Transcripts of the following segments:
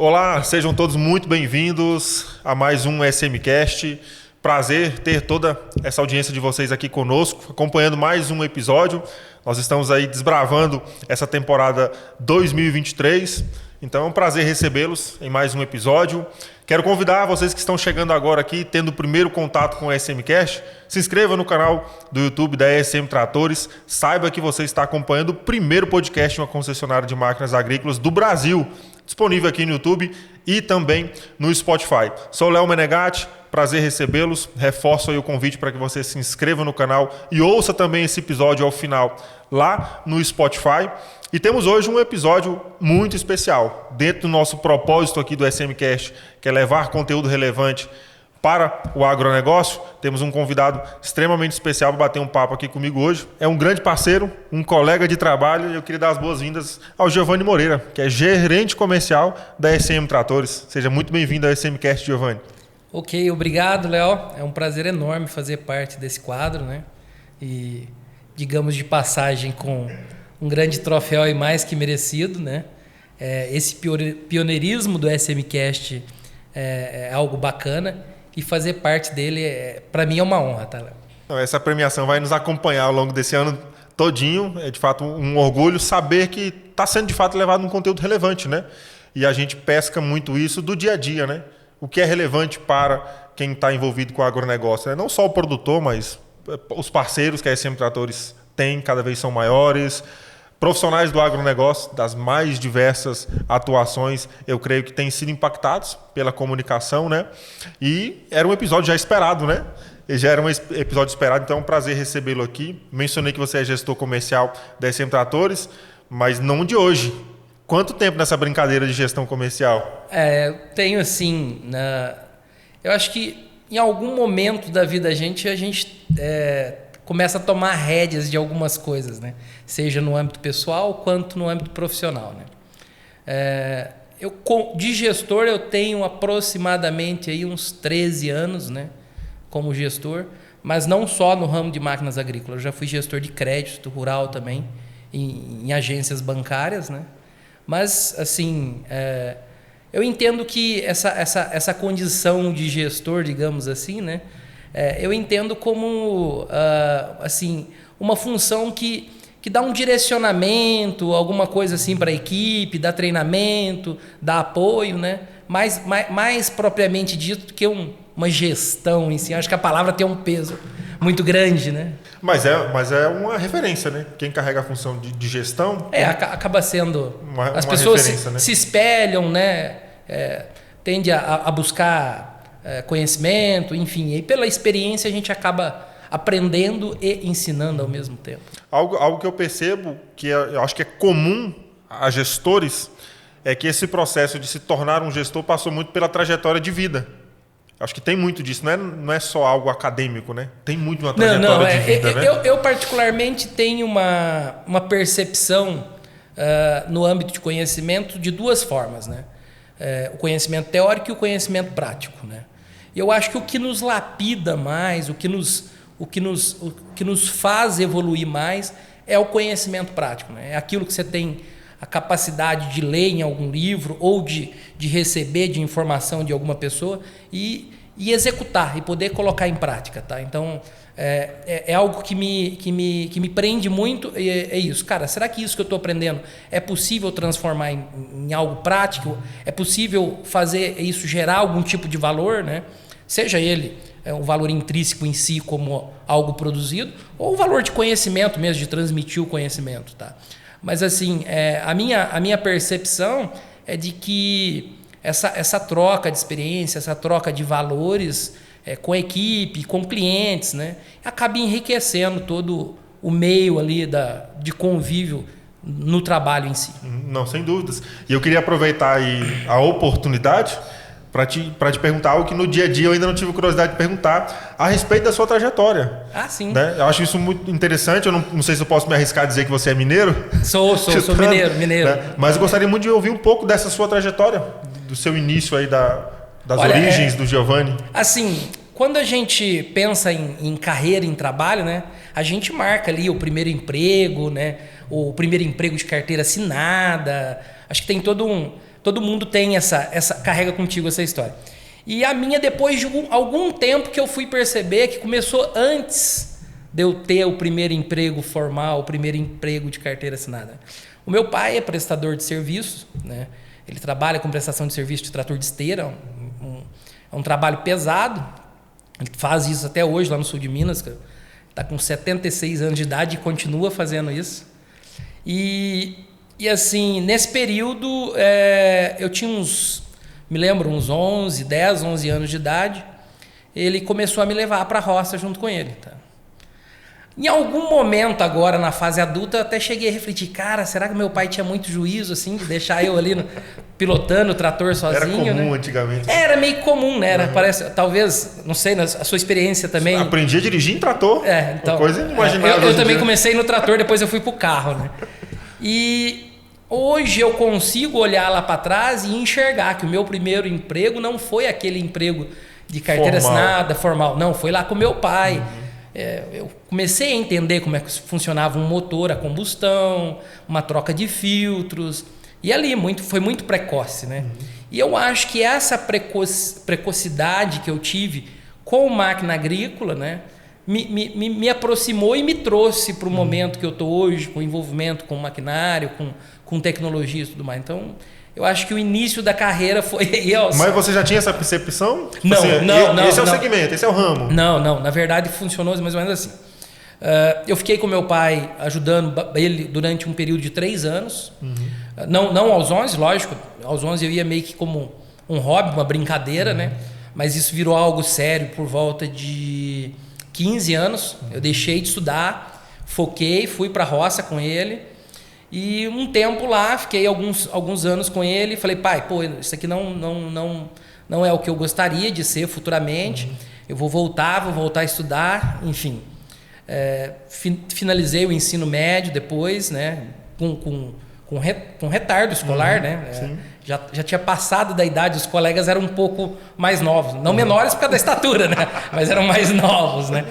Olá, sejam todos muito bem-vindos a mais um SMcast. Prazer ter toda essa audiência de vocês aqui conosco, acompanhando mais um episódio. Nós estamos aí desbravando essa temporada 2023, então é um prazer recebê-los em mais um episódio. Quero convidar vocês que estão chegando agora aqui, tendo o primeiro contato com o SMcast, se inscreva no canal do YouTube da ESM Tratores, saiba que você está acompanhando o primeiro podcast de uma concessionária de máquinas agrícolas do Brasil, disponível aqui no YouTube e também no Spotify. Sou Léo Menegatti, prazer recebê-los. Reforço aí o convite para que você se inscreva no canal e ouça também esse episódio ao final lá no Spotify. E temos hoje um episódio muito especial, dentro do nosso propósito aqui do SMcast, que é levar conteúdo relevante para o agronegócio. Temos um convidado extremamente especial para bater um papo aqui comigo hoje. É um grande parceiro, um colega de trabalho, e eu queria dar as boas-vindas ao Giovanni Moreira, que é gerente comercial da SM Tratores. Seja muito bem-vindo ao SMcast, Giovanni. Ok, obrigado, Léo. É um prazer enorme fazer parte desse quadro, né? E, digamos, de passagem com um grande troféu e mais que merecido, né? Esse pioneirismo do SMcast é algo bacana. E fazer parte dele, para mim, é uma honra, tá, Léo? Essa premiação vai nos acompanhar ao longo desse ano todinho. É, de fato, um orgulho saber que está sendo, de fato, levado um conteúdo relevante, né? E a gente pesca muito isso do dia a dia, né? O que é relevante para quem está envolvido com o agronegócio, né? Não só o produtor, mas os parceiros que a SM Tratores tem, cada vez são maiores. Profissionais do agronegócio, das mais diversas atuações, eu creio que têm sido impactados pela comunicação, né? E era um episódio já esperado, né? Já era um episódio esperado, então é um prazer recebê-lo aqui. Mencionei que você é gestor comercial da SM Tratores, mas não de hoje. Quanto tempo nessa brincadeira de gestão comercial? Tenho assim, eu acho que em algum momento da vida a gente começa a tomar rédeas de algumas coisas, né? Seja no âmbito pessoal quanto no âmbito profissional, né? De gestor eu tenho aproximadamente aí uns 13 anos, né? Como gestor, mas não só no ramo de máquinas agrícolas. Eu já fui gestor de crédito rural também, em agências bancárias, né? Mas, assim, eu entendo que essa condição de gestor, digamos assim, né? Eu entendo como assim, uma função que dá um direcionamento, alguma coisa assim para a equipe, dá treinamento, dá apoio, né? Mais propriamente dito do que uma gestão em si. Acho que a palavra tem um peso muito grande, né? Mas é uma referência, né? Quem carrega a função de gestão... acaba sendo... As uma pessoas né? se espelham, né? Tende a buscar conhecimento, enfim. E pela experiência a gente acaba aprendendo e ensinando ao mesmo tempo. Algo que eu percebo, que eu acho que é comum a gestores, é que esse processo de se tornar um gestor passou muito pela trajetória de vida. Acho que tem muito disso, não é só algo acadêmico, né? Tem muito uma trajetória de vida, né? Eu particularmente tenho uma percepção no âmbito de conhecimento de duas formas, né? O conhecimento teórico e o conhecimento prático, né? E eu acho que o que nos lapida mais, o que nos faz evoluir mais é o conhecimento prático, né? É aquilo que você tem a capacidade de ler em algum livro ou de receber de informação de alguma pessoa e executar e poder colocar em prática, tá? Então, é algo que me prende muito, é isso. Cara, será que isso que eu estou aprendendo é possível transformar em algo prático? É possível fazer isso gerar algum tipo de valor, né? Seja ele um valor intrínseco em si como algo produzido ou o valor de conhecimento mesmo, de transmitir o conhecimento, tá? Mas assim, a minha percepção é de que essa troca de experiência, essa troca de valores com a equipe, com clientes, né, acaba enriquecendo todo o meio ali de convívio no trabalho em si. Não, sem dúvidas. E eu queria aproveitar aí a oportunidade para te perguntar algo que no dia a dia eu ainda não tive curiosidade de perguntar a respeito da sua trajetória. Ah, sim. Né? Eu acho isso muito interessante. Eu não sei se eu posso me arriscar a dizer que você é mineiro. Sou mineiro. Né? Mas eu gostaria muito de ouvir um pouco dessa sua trajetória, do seu início aí das origens do Giovanni. Assim, quando a gente pensa em carreira, em trabalho, né, a gente marca ali o primeiro emprego, né, o primeiro emprego de carteira assinada. Acho que tem todo todo mundo tem carrega contigo essa história. E a minha, depois de algum tempo que eu fui perceber que começou antes de eu ter o primeiro emprego formal, o primeiro emprego de carteira assinada. O meu pai é prestador de serviços, né? Ele trabalha com prestação de serviço de trator de esteira, é um trabalho pesado. Ele faz isso até hoje lá no sul de Minas, está com 76 anos de idade e continua fazendo isso. E assim, nesse período, eu tinha uns 10, 11 anos de idade, ele começou a me levar para a roça junto com ele. Tá? Em algum momento agora, na fase adulta, eu até cheguei a refletir, cara, será que meu pai tinha muito juízo, assim, de deixar eu ali pilotando o trator sozinho? Era comum, né? Antigamente. Era meio comum, né? Era, parece, talvez, não sei, a sua experiência também... Aprendi a dirigir em trator, então, uma coisa inimaginável. Eu também comecei no trator, depois eu fui pro carro, né? E hoje eu consigo olhar lá para trás e enxergar que o meu primeiro emprego não foi aquele emprego de carteira assinada, formal. Não, foi lá com meu pai. Eu comecei a entender como é que funcionava um motor a combustão, uma troca de filtros. E ali foi muito precoce, né? E eu acho que essa precocidade que eu tive com máquina agrícola, né, me aproximou e me trouxe para o momento que eu estou hoje, com envolvimento com maquinário, com tecnologia e tudo mais. Então, eu acho que o início da carreira foi... Mas você já tinha essa percepção? Não, assim, não. Esse é o segmento, esse é o ramo. Não. Na verdade, funcionou mais ou menos assim. Eu fiquei com meu pai ajudando ele durante um período de 3 anos. Não aos 11, lógico. Aos 11 eu ia meio que como um hobby, uma brincadeira, né? Mas isso virou algo sério por volta de 15 anos. Eu deixei de estudar, foquei, fui para a roça com ele. E um tempo lá, fiquei alguns anos com ele. Falei, pai, isso aqui não é o que eu gostaria de ser futuramente. Eu vou voltar a estudar, enfim. Finalizei o ensino médio depois, né? Com retardo escolar, né? Já tinha passado da idade, os colegas eram um pouco mais novos. Não menores por causa da estatura, né? Mas eram mais novos, né?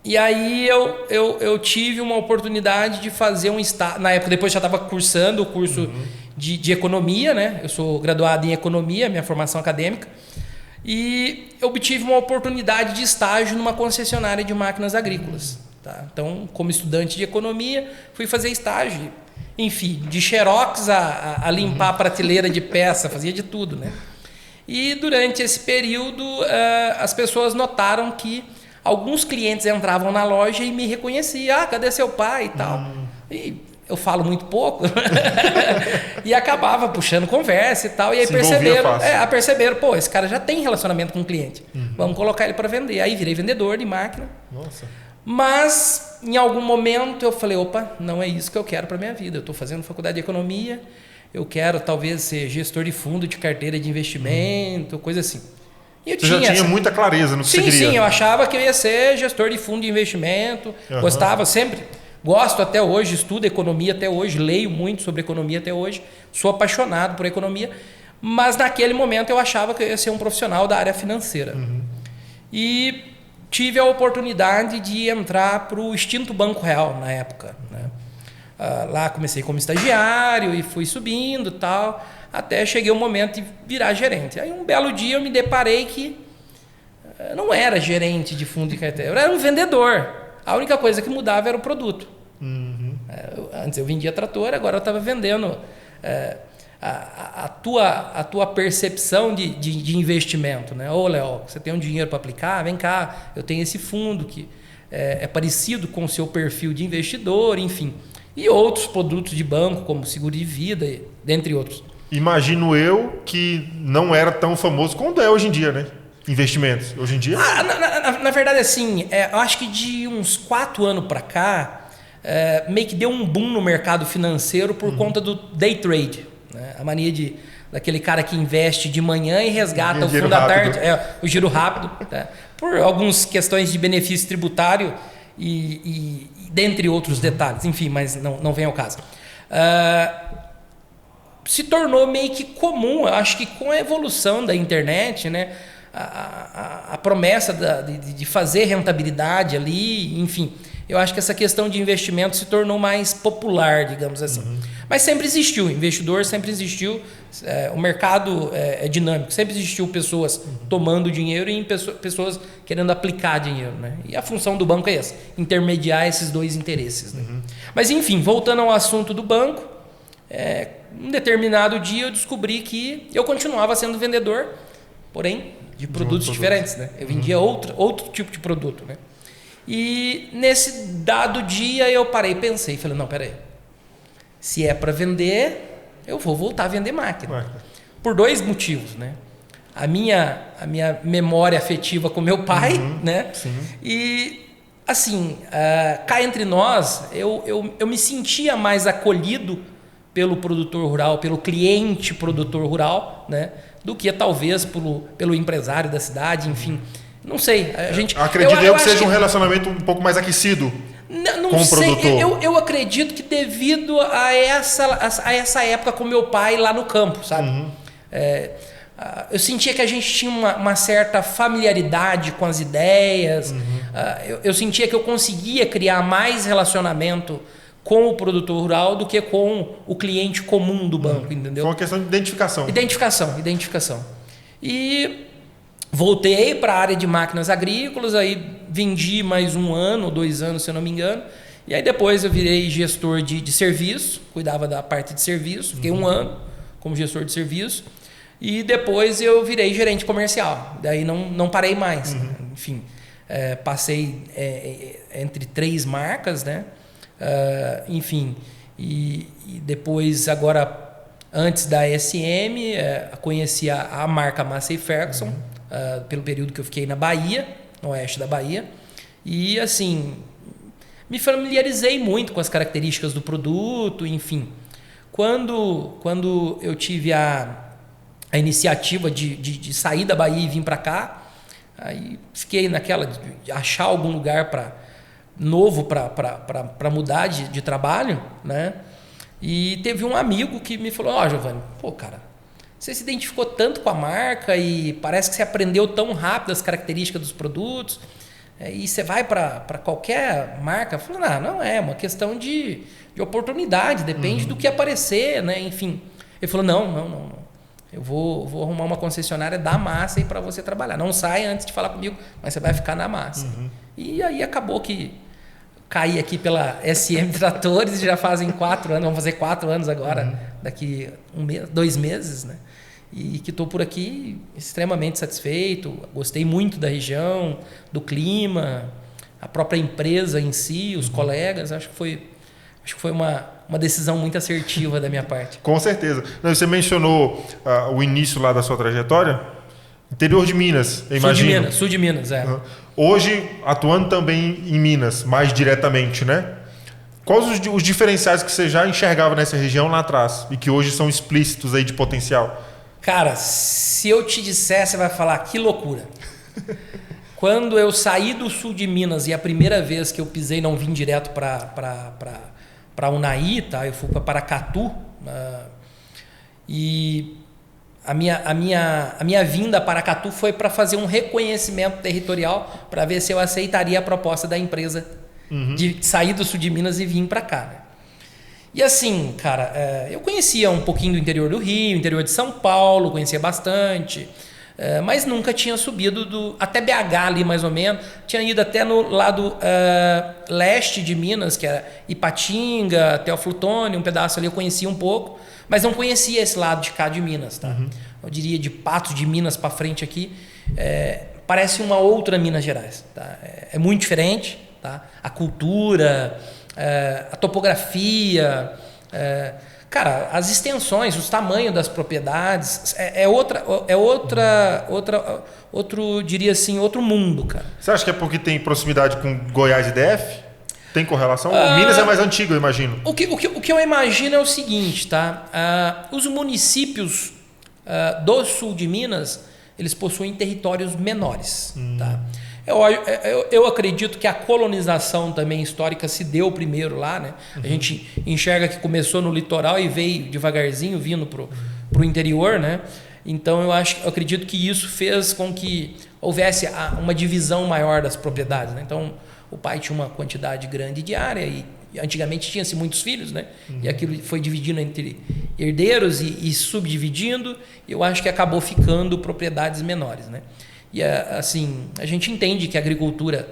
E aí eu tive uma oportunidade de fazer um estágio. Na época, depois já estava cursando o curso de economia, né? Eu sou graduado em economia, minha formação acadêmica. E eu obtive uma oportunidade de estágio numa concessionária de máquinas agrícolas. Tá? Então, como estudante de economia, fui fazer estágio. Enfim, de xerox a limpar a prateleira de peça, fazia de tudo, né? E durante esse período, as pessoas notaram que alguns clientes entravam na loja e me reconheciam. Cadê seu pai e tal? E eu falo muito pouco. E acabava puxando conversa e tal. E aí perceberam, esse cara já tem relacionamento com o cliente. Vamos colocar ele para vender. Aí virei vendedor de máquina. Nossa. Mas, em algum momento, eu falei, não é isso que eu quero para minha vida. Eu estou fazendo faculdade de economia, eu quero talvez ser gestor de fundo de carteira de investimento, coisa assim. E Você já tinha muita clareza no que você queria? Sim, eu achava que eu ia ser gestor de fundo de investimento, gostava sempre, gosto até hoje, estudo economia até hoje, leio muito sobre economia até hoje, sou apaixonado por economia, mas naquele momento eu achava que eu ia ser um profissional da área financeira. E tive a oportunidade de entrar para o extinto Banco Real na época, né? Lá comecei como estagiário e fui subindo e tal, até cheguei o momento de virar gerente. Aí um belo dia eu me deparei que não era gerente de fundo de carteira, eu era um vendedor. A única coisa que mudava era o produto. Antes eu vendia trator, agora eu estava vendendo. A tua percepção de investimento, né? Léo, você tem um dinheiro para aplicar? Vem cá, eu tenho esse fundo que é parecido com o seu perfil de investidor, enfim. E outros produtos de banco, como seguro de vida, dentre outros. Imagino eu que não era tão famoso quanto é hoje em dia, né? Investimentos. Hoje em dia... Na verdade, assim, eu acho que de uns 4 anos para cá, meio que deu um boom no mercado financeiro por conta do day trade. Né? A mania daquele cara que investe de manhã e resgata o fundo da tarde, o giro rápido, tá? Por algumas questões de benefício tributário e dentre outros detalhes, enfim, mas não vem ao caso. Se tornou meio que comum, eu acho que com a evolução da internet, né, a promessa de fazer rentabilidade ali, enfim, eu acho que essa questão de investimento se tornou mais popular, digamos assim. Mas sempre existiu, investidor sempre existiu, o mercado é dinâmico, sempre existiu pessoas tomando dinheiro e pessoas querendo aplicar dinheiro, né? E a função do banco é essa, intermediar esses dois interesses. Né? Mas enfim, voltando ao assunto do banco, um determinado dia eu descobri que eu continuava sendo vendedor, porém de produtos diferentes. Né? Eu vendia outro tipo de produto. Né? E nesse dado dia eu parei e pensei, falei, não, peraí, se é para vender, eu vou voltar a vender máquina. Por dois motivos, né? A minha memória afetiva com meu pai, né? Sim. E, assim, cá entre nós, eu me sentia mais acolhido pelo produtor rural, pelo cliente produtor rural, né? Do que talvez pelo empresário da cidade, enfim. Não sei. Acredito eu que seja um relacionamento um pouco mais aquecido. Não sei, eu acredito que devido a essa época com meu pai lá no campo, sabe? Eu sentia que a gente tinha uma certa familiaridade com as ideias, eu sentia que eu conseguia criar mais relacionamento com o produtor rural do que com o cliente comum do banco, entendeu? Foi uma questão de identificação. Identificação. E voltei para a área de máquinas agrícolas, aí vendi mais 1 ano ou 2 anos, se eu não me engano. E aí depois eu virei gestor de serviço, cuidava da parte de serviço, fiquei 1 ano como gestor de serviço. E depois eu virei gerente comercial, daí não parei mais. Né? Enfim, passei entre 3 marcas, né? Enfim, e depois agora, antes da SM, conheci a marca Massey Ferguson, pelo período que eu fiquei na Bahia, no oeste da Bahia, e assim, me familiarizei muito com as características do produto, enfim. Quando eu tive a iniciativa de sair da Bahia e vir para cá, aí fiquei naquela de achar algum lugar novo para mudar de trabalho, né? E teve um amigo que me falou, Giovanni, cara, você se identificou tanto com a marca e parece que você aprendeu tão rápido as características dos produtos, e você vai para qualquer marca. Eu falei, não é uma questão de oportunidade, depende do que aparecer, né? Enfim. Ele falou, não. Eu vou arrumar uma concessionária da Massey para você trabalhar. Não sai antes de falar comigo, mas você vai ficar na Massey. E aí acabou que caí aqui pela SM Tratores, já fazem 4 anos, vamos fazer 4 anos agora, daqui 2 meses, né? E que estou por aqui extremamente satisfeito, gostei muito da região, do clima, a própria empresa em si, os colegas, acho que foi uma decisão muito assertiva da minha parte. Com certeza. Você mencionou o início lá da sua trajetória, interior de Minas, eu imagino. Sul de Minas, Hoje, atuando também em Minas, mais diretamente, né? Quais os diferenciais que você já enxergava nessa região lá atrás e que hoje são explícitos aí de potencial? Cara, se eu te disser, você vai falar, que loucura. Quando eu saí do sul de Minas e a primeira vez que eu pisei, não vim direto para Unai, tá? Eu fui para Paracatu, e a minha vinda a Paracatu foi para fazer um reconhecimento territorial para ver se eu aceitaria a proposta da empresa de sair do sul de Minas e vir para cá. Né? E assim, cara, eu conhecia um pouquinho do interior do Rio, interior de São Paulo, conhecia bastante, mas nunca tinha subido até BH ali mais ou menos, tinha ido até no lado leste de Minas, que era Ipatinga, Teoflotone, um pedaço ali eu conhecia um pouco, mas não conhecia esse lado de cá de Minas, tá? Eu diria de Patos de Minas para frente aqui, parece uma outra Minas Gerais, tá? É muito diferente, tá? A cultura, a topografia, cara, as extensões, os tamanhos das propriedades, diria assim, outro mundo, cara. Você acha que é porque tem proximidade com Goiás e DF? Tem correlação? Minas é mais antigo, eu imagino. O que eu imagino é o seguinte, tá? Os municípios do sul de Minas, eles possuem territórios menores, tá? Eu acredito que a colonização também histórica se deu primeiro lá, né? A gente enxerga que começou no litoral e veio devagarzinho vindo pro interior, né? Então eu acredito que isso fez com que houvesse uma divisão maior das propriedades, né? Então, o pai tinha uma quantidade grande de área e antigamente tinha-se muitos filhos, né? E aquilo foi dividindo entre herdeiros e subdividindo, e eu acho que acabou ficando propriedades menores, né? E assim, a gente entende que a agricultura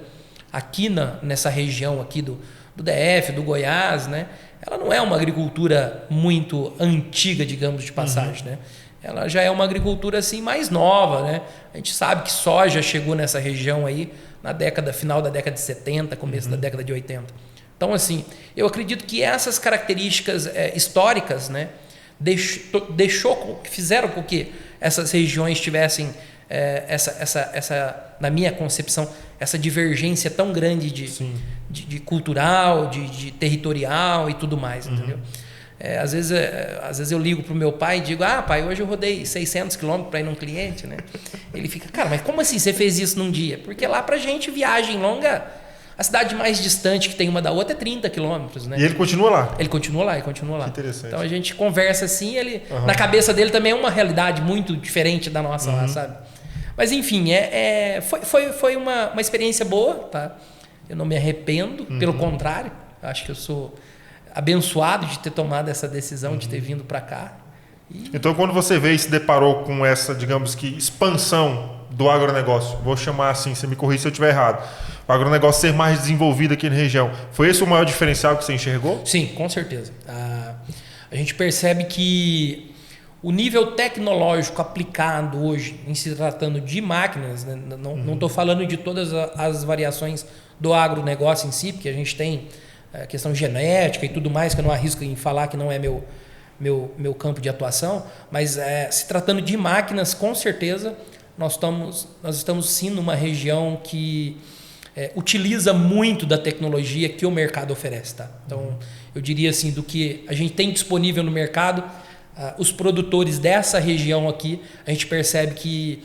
aqui nessa região aqui do DF, do Goiás, né? Ela não é uma agricultura muito antiga, digamos, de passagem, né? Ela já é uma agricultura assim mais nova, né? A gente sabe que soja chegou nessa região aí final da década de 70, começo da década de 80. Então, assim, eu acredito que essas características históricas, né, fizeram com que essas regiões tivessem na minha concepção, essa divergência tão grande de cultural, de territorial e tudo mais, entendeu? Às vezes eu ligo pro meu pai e digo, pai, hoje eu rodei 600 quilômetros para ir num cliente, né? Ele fica, cara, mas como assim você fez isso num dia? Porque lá pra gente, viagem longa, a cidade mais distante que tem uma da outra é 30 quilômetros, né? E ele continua lá? Ele continua lá. Que interessante. Então a gente conversa assim, na cabeça dele também é uma realidade muito diferente da nossa lá, sabe? Mas enfim, foi uma experiência boa, tá? Eu não me arrependo, pelo contrário, acho que eu sou abençoado de ter tomado essa decisão, de ter vindo para cá. Então, quando você veio e se deparou com essa, digamos que, expansão do agronegócio, vou chamar assim, você me corrija se eu estiver errado, o agronegócio ser mais desenvolvido aqui na região, foi esse o maior diferencial que você enxergou? Sim, com certeza. A gente percebe que o nível tecnológico aplicado hoje, em se tratando de máquinas, né, não estou falando de todas as variações do agronegócio em si, porque a gente tem questão genética e tudo mais, que eu não arrisco em falar que não é meu campo de atuação, mas se tratando de máquinas, com certeza nós estamos sim numa região que utiliza muito da tecnologia que o mercado oferece, tá? Então, eu diria assim, do que a gente tem disponível no mercado, os produtores dessa região aqui, a gente percebe que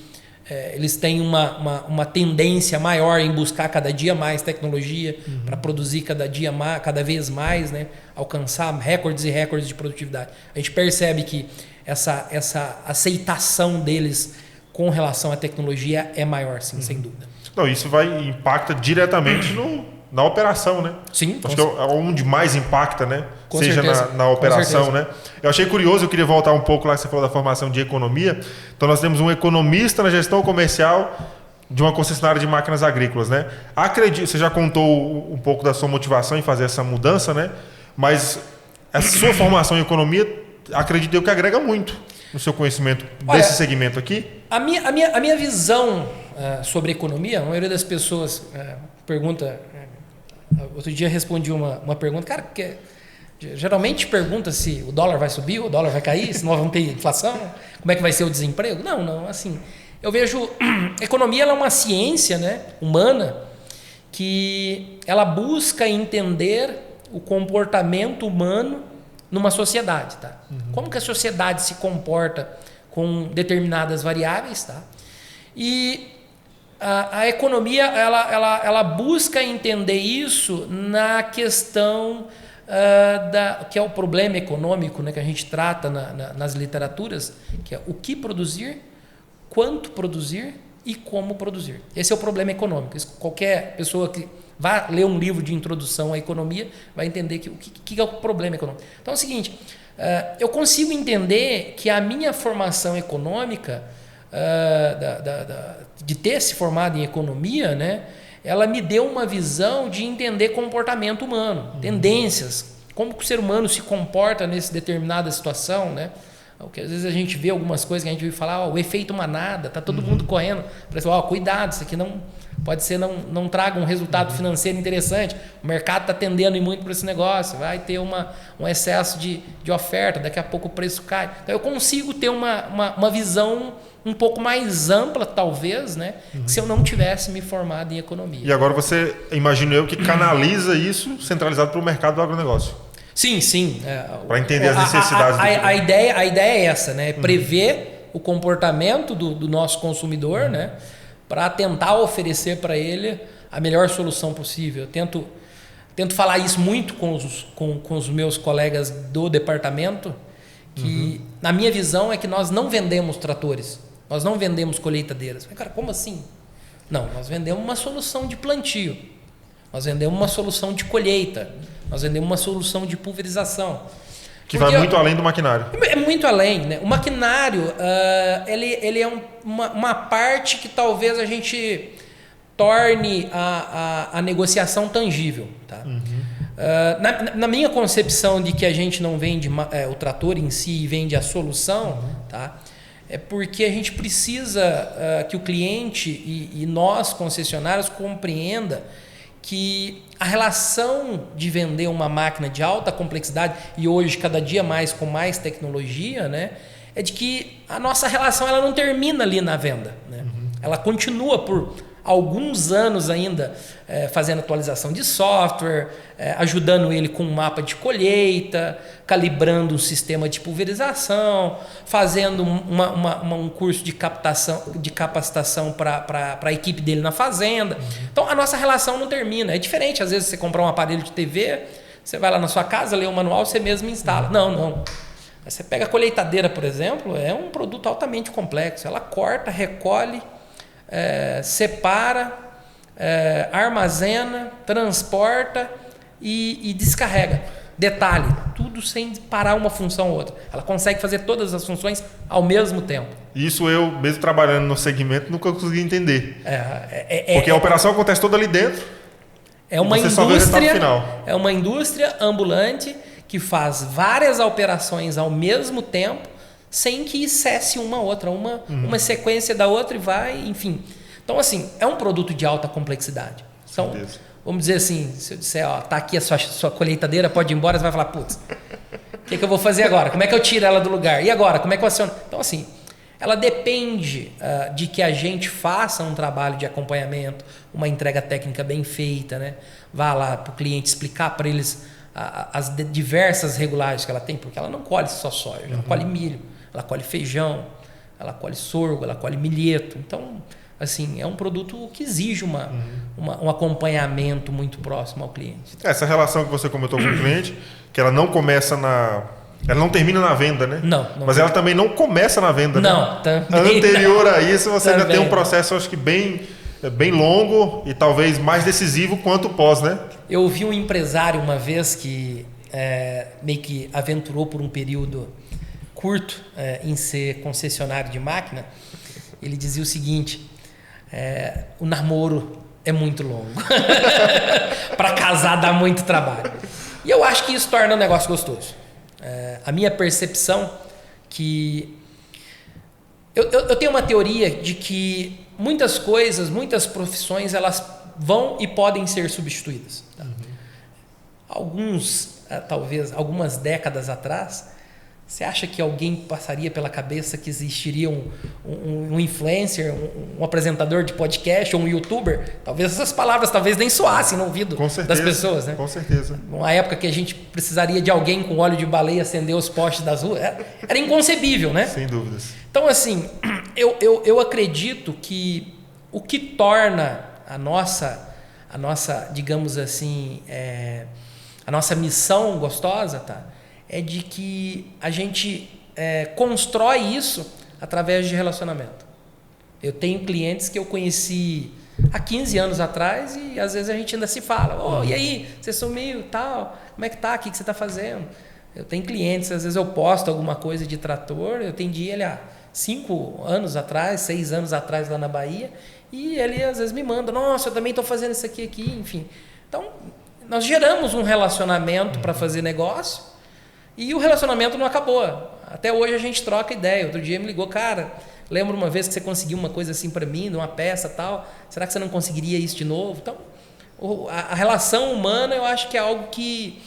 eles têm uma tendência maior em buscar cada dia mais tecnologia para produzir cada vez mais, né? Alcançar recordes e recordes de produtividade. A gente percebe que essa aceitação deles com relação à tecnologia é maior, sim, sem dúvida. Não, isso impacta diretamente na operação, né? Sim. Acho que é onde mais impacta, né? Com Seja certeza. na operação, né? Eu achei curioso, eu queria voltar um pouco lá que você falou da formação de economia. Então nós temos um economista na gestão comercial de uma concessionária de máquinas agrícolas, né? Acredito, você já contou um pouco da sua motivação em fazer essa mudança, né? Mas a sua formação em economia, acredito eu que agrega muito no seu conhecimento desse segmento aqui. A minha visão sobre economia, a maioria das pessoas pergunta. Outro dia respondi uma pergunta, cara, porque geralmente pergunta se o dólar vai subir, o dólar vai cair, se nós vamos ter inflação, como é que vai ser o desemprego. Não, assim, eu vejo economia, ela é uma ciência, né, humana, que ela busca entender o comportamento humano numa sociedade, tá? Como que a sociedade se comporta com determinadas variáveis, tá? E a economia, ela busca entender isso na questão que é o problema econômico, né, que a gente trata nas literaturas, que é o que produzir, quanto produzir e como produzir. Esse é o problema econômico. Qualquer pessoa que vá ler um livro de introdução à economia vai entender o que é o problema econômico. Então é o seguinte, eu consigo entender que a minha formação econômica, de ter se formado em economia, né, ela me deu uma visão de entender comportamento humano, tendências, como que o ser humano se comporta nessa determinada situação, né? Porque às vezes a gente vê algumas coisas que a gente ouve falar, o efeito manada, tá todo mundo correndo, parece, cuidado, isso aqui não pode ser, não traga um resultado financeiro interessante, o mercado está tendendo muito para esse negócio, vai ter um excesso de oferta, daqui a pouco o preço cai. Então eu consigo ter uma visão um pouco mais ampla, talvez, né, que se eu não tivesse me formado em economia. E agora você, imagino eu, que canaliza isso centralizado para o mercado do agronegócio. Sim. Para entender as necessidades. A ideia é essa, né? Prever o comportamento do nosso consumidor, né? Para tentar oferecer para ele a melhor solução possível. Eu tento falar isso muito com os meus colegas do departamento, que na minha visão é que nós não vendemos tratores, nós não vendemos colheitadeiras. Mas, cara, como assim? Não, nós vendemos uma solução de plantio, nós vendemos uma solução de colheita, nós vendemos uma solução de pulverização. Que vai muito além do maquinário. É muito além, né? O maquinário, ele é uma parte que talvez a gente torne a negociação tangível. Tá? Na minha concepção de que a gente não vende o trator em si e vende a solução, tá? É porque a gente precisa que o cliente e nós, concessionários, compreenda que a relação de vender uma máquina de alta complexidade, e hoje cada dia mais com mais tecnologia, né, é de que a nossa relação ela não termina ali na venda. Né? Ela continua por alguns anos ainda fazendo atualização de software, ajudando ele com um mapa de colheita, calibrando um sistema de pulverização, fazendo um curso de capacitação para a equipe dele na fazenda. Então a nossa relação não termina. É diferente, às vezes você comprar um aparelho de TV, você vai lá na sua casa, lê o manual, você mesmo instala. Não. Você pega a colheitadeira, por exemplo, é um produto altamente complexo. Ela corta, recolhe, separa, armazena, transporta e descarrega. Detalhe, tudo sem parar uma função ou outra. Ela consegue fazer todas as funções ao mesmo tempo. Isso eu, mesmo trabalhando no segmento, nunca consegui entender. Porque a operação acontece toda ali dentro. É uma você só vê o resultado final. É uma indústria ambulante que faz várias operações ao mesmo tempo, sem que cesse uma outra, uma sequência da outra e vai, enfim. Então, assim, é um produto de alta complexidade. Então, vamos dizer assim, se eu disser, ó, tá aqui a sua colheitadeira, pode ir embora, você vai falar, putz, o que eu vou fazer agora? Como é que eu tiro ela do lugar? E agora? Como é que eu aciono? Então, assim, ela depende de que a gente faça um trabalho de acompanhamento, uma entrega técnica bem feita, né? Vá lá para o cliente explicar para eles as diversas regulagens que ela tem, porque ela não colhe só soja, ela colhe milho, ela colhe feijão, ela colhe sorgo, ela colhe milheto. Então, assim, é um produto que exige um acompanhamento muito próximo ao cliente. Essa relação que você comentou com o cliente, que ela não começa ela não termina na venda, né? Não. Mas ela também não começa na venda, não, né? Também anterior não. A isso, você ainda tem um processo, acho que bem longo e talvez mais decisivo quanto o pós, né? Eu ouvi um empresário uma vez que meio que aventurou por um período curto em ser concessionário de máquina. Ele dizia o seguinte: o namoro é muito longo. Para casar dá muito trabalho. E eu acho que isso torna o negócio gostoso. A minha percepção que... Eu tenho uma teoria de que muitas coisas, muitas profissões, elas vão e podem ser substituídas. Tá? Talvez algumas décadas atrás, você acha que alguém passaria pela cabeça que existiria um influencer, um apresentador de podcast ou um youtuber? Talvez essas palavras nem soassem no ouvido das pessoas, né? Com certeza. Numa época que a gente precisaria de alguém com óleo de baleia acender os postes das ruas, era inconcebível, né? Sem dúvidas. Então, assim, eu acredito que o que torna a nossa digamos assim, a nossa missão gostosa, tá? É de que a gente constrói isso através de relacionamento. Eu tenho clientes que eu conheci há 15 anos atrás e às vezes a gente ainda se fala. E aí, você sumiu, tal, como é que tá? O que você está fazendo? Eu tenho clientes, às vezes eu posto alguma coisa de trator, eu atendi ele há 5 anos atrás, 6 anos atrás lá na Bahia, e ele às vezes me manda, nossa, eu também estou fazendo isso aqui, enfim. Então, nós geramos um relacionamento para fazer negócio, e o relacionamento não acabou. Até hoje a gente troca ideia. Outro dia me ligou, cara, lembro uma vez que você conseguiu uma coisa assim para mim, numa peça tal, será que você não conseguiria isso de novo? Então, a relação humana eu acho que é algo que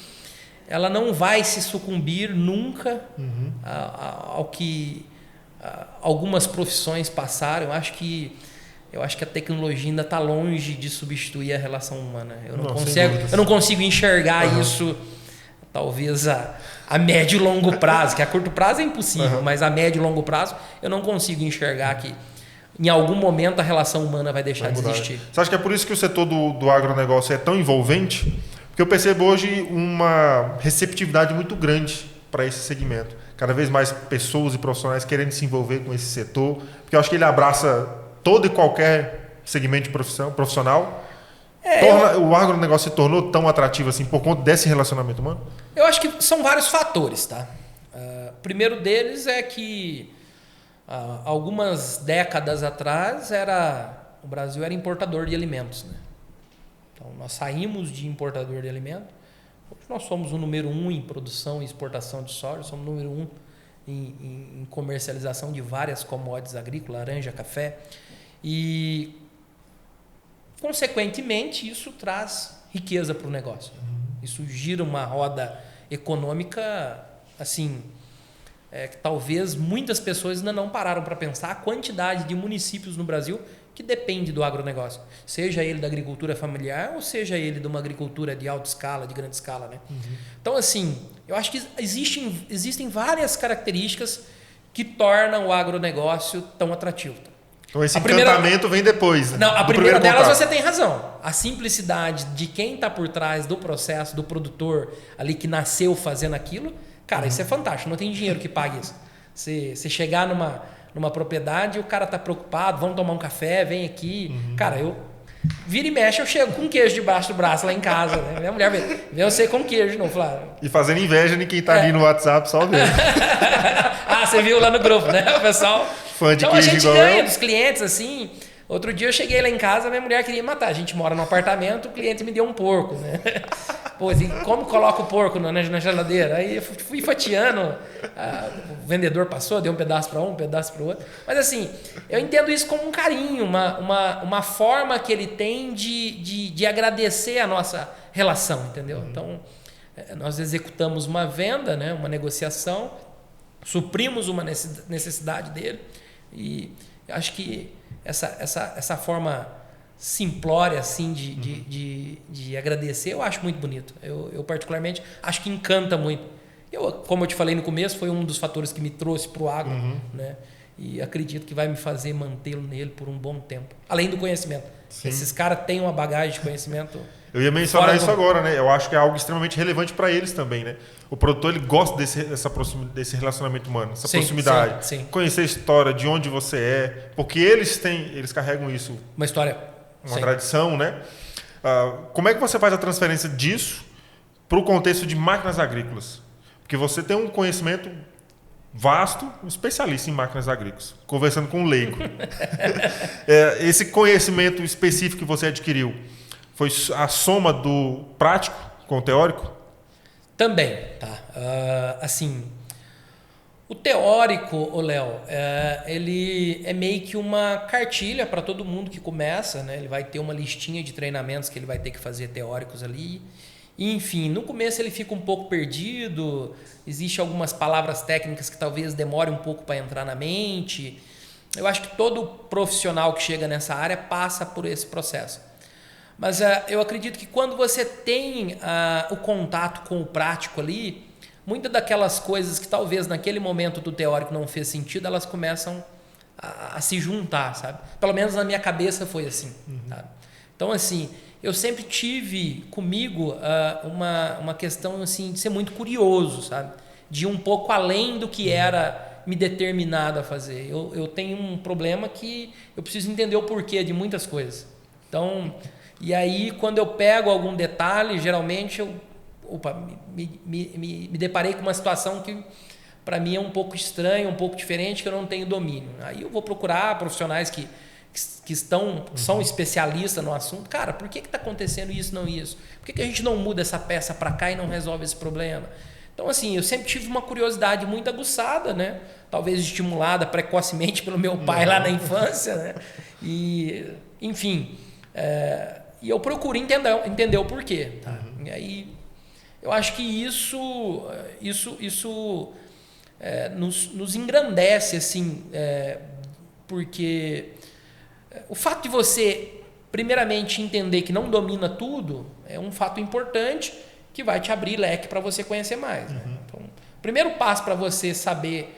ela não vai se sucumbir nunca ao que algumas profissões passaram. Eu acho que a tecnologia ainda está longe de substituir a relação humana. Eu não consigo enxergar isso, talvez a médio e longo prazo, que a curto prazo é impossível, mas a médio e longo prazo eu não consigo enxergar que em algum momento a relação humana vai deixar de existir. Você acha que é por isso que o setor do agronegócio é tão envolvente? Porque eu percebo hoje uma receptividade muito grande para esse segmento. Cada vez mais pessoas e profissionais querendo se envolver com esse setor, porque eu acho que ele abraça todo e qualquer segmento de profissional? O agronegócio se tornou tão atrativo assim por conta desse relacionamento humano? Eu acho que são vários fatores, tá? O primeiro deles é que algumas décadas atrás o Brasil era importador de alimentos, né? Então nós saímos de importador de alimentos. Hoje nós somos o número 1 em produção e exportação de soja, somos o número 1 em comercialização de várias commodities agrícolas, laranja, café. E, consequentemente, isso traz riqueza para o negócio. Isso gira uma roda econômica, assim, que talvez muitas pessoas ainda não pararam para pensar a quantidade de municípios no Brasil que depende do agronegócio. Seja ele da agricultura familiar ou seja ele de uma agricultura de alta escala, de grande escala, né? Então, assim, eu acho que existem várias características que tornam o agronegócio tão atrativo. Então esse encantamento vem depois. Não, a primeira delas você tem razão. A simplicidade de quem está por trás do processo, do produtor ali que nasceu fazendo aquilo, cara, isso é fantástico. Não tem dinheiro que pague isso. Você chegar numa propriedade e o cara tá preocupado, vamos tomar um café, vem aqui. Cara, eu vira e mexe, eu chego com queijo debaixo do braço lá em casa. Né? Minha mulher vê você com queijo de novo. E fazendo inveja de quem tá ali no WhatsApp só vendo. Você viu lá no grupo, né? O pessoal... Fã de então queijo a gente igual ganha eu. dos clientes, assim. Outro dia eu cheguei lá em casa, minha mulher queria me matar. A gente mora num apartamento, o cliente me deu um porco, né? Pô, assim, como coloca o porco na geladeira? Aí eu fui fatiando, o vendedor passou, deu um pedaço para um pedaço para o outro. Mas assim, eu entendo isso como um carinho, uma forma que ele tem de agradecer a nossa relação, entendeu? Então, nós executamos uma venda, né, uma negociação, suprimos uma necessidade dele e acho que essa forma simplória assim de agradecer eu acho muito bonito. Eu particularmente acho que encanta muito. Como eu te falei no começo, foi um dos fatores que me trouxe para o agro, né? E acredito que vai me fazer mantê-lo nele por um bom tempo. Além do conhecimento. Sim. Esses caras têm uma bagagem de conhecimento. Eu ia mencionar isso agora, né? Eu acho que é algo extremamente relevante para eles também, né? O produtor ele gosta desse relacionamento humano, essa proximidade. Sim. Conhecer a história, de onde você é, porque eles carregam isso. Uma história. Uma tradição, né? Como é que você faz a transferência disso para o contexto de máquinas agrícolas? Porque você tem um conhecimento vasto, um especialista em máquinas agrícolas, conversando com um leigo. Esse conhecimento específico que você adquiriu foi a soma do prático com o teórico? Também, tá. Assim, o teórico, Léo, ele é meio que uma cartilha para todo mundo que começa, né? Ele vai ter uma listinha de treinamentos que ele vai ter que fazer teóricos ali. E, enfim, no começo ele fica um pouco perdido, existem algumas palavras técnicas que talvez demore um pouco para entrar na mente. Eu acho que todo profissional que chega nessa área passa por esse processo. Mas eu acredito que quando você tem o contato com o prático ali, muitas daquelas coisas que talvez naquele momento do teórico não fez sentido, elas começam a se juntar, sabe? Pelo menos na minha cabeça foi assim. Sabe? Então, assim, eu sempre tive comigo uma questão assim, de ser muito curioso, sabe? De ir um pouco além do que era me determinado a fazer. Eu tenho um problema que eu preciso entender o porquê de muitas coisas. Então... E aí, quando eu pego algum detalhe, geralmente eu me deparei com uma situação que para mim é um pouco estranha, um pouco diferente, que eu não tenho domínio. Aí eu vou procurar profissionais que são especialistas no assunto. Cara, por que está acontecendo isso, não isso? Por que a gente não muda essa peça para cá e não resolve esse problema? Então, assim, eu sempre tive uma curiosidade muito aguçada, né? Talvez estimulada precocemente pelo meu pai lá na infância, né? E, enfim... E eu procuro entender o porquê. Tá? E aí, eu acho que isso nos engrandece, assim, porque o fato de você, primeiramente, entender que não domina tudo é um fato importante que vai te abrir leque para você conhecer mais. Né? Então, o primeiro passo para você saber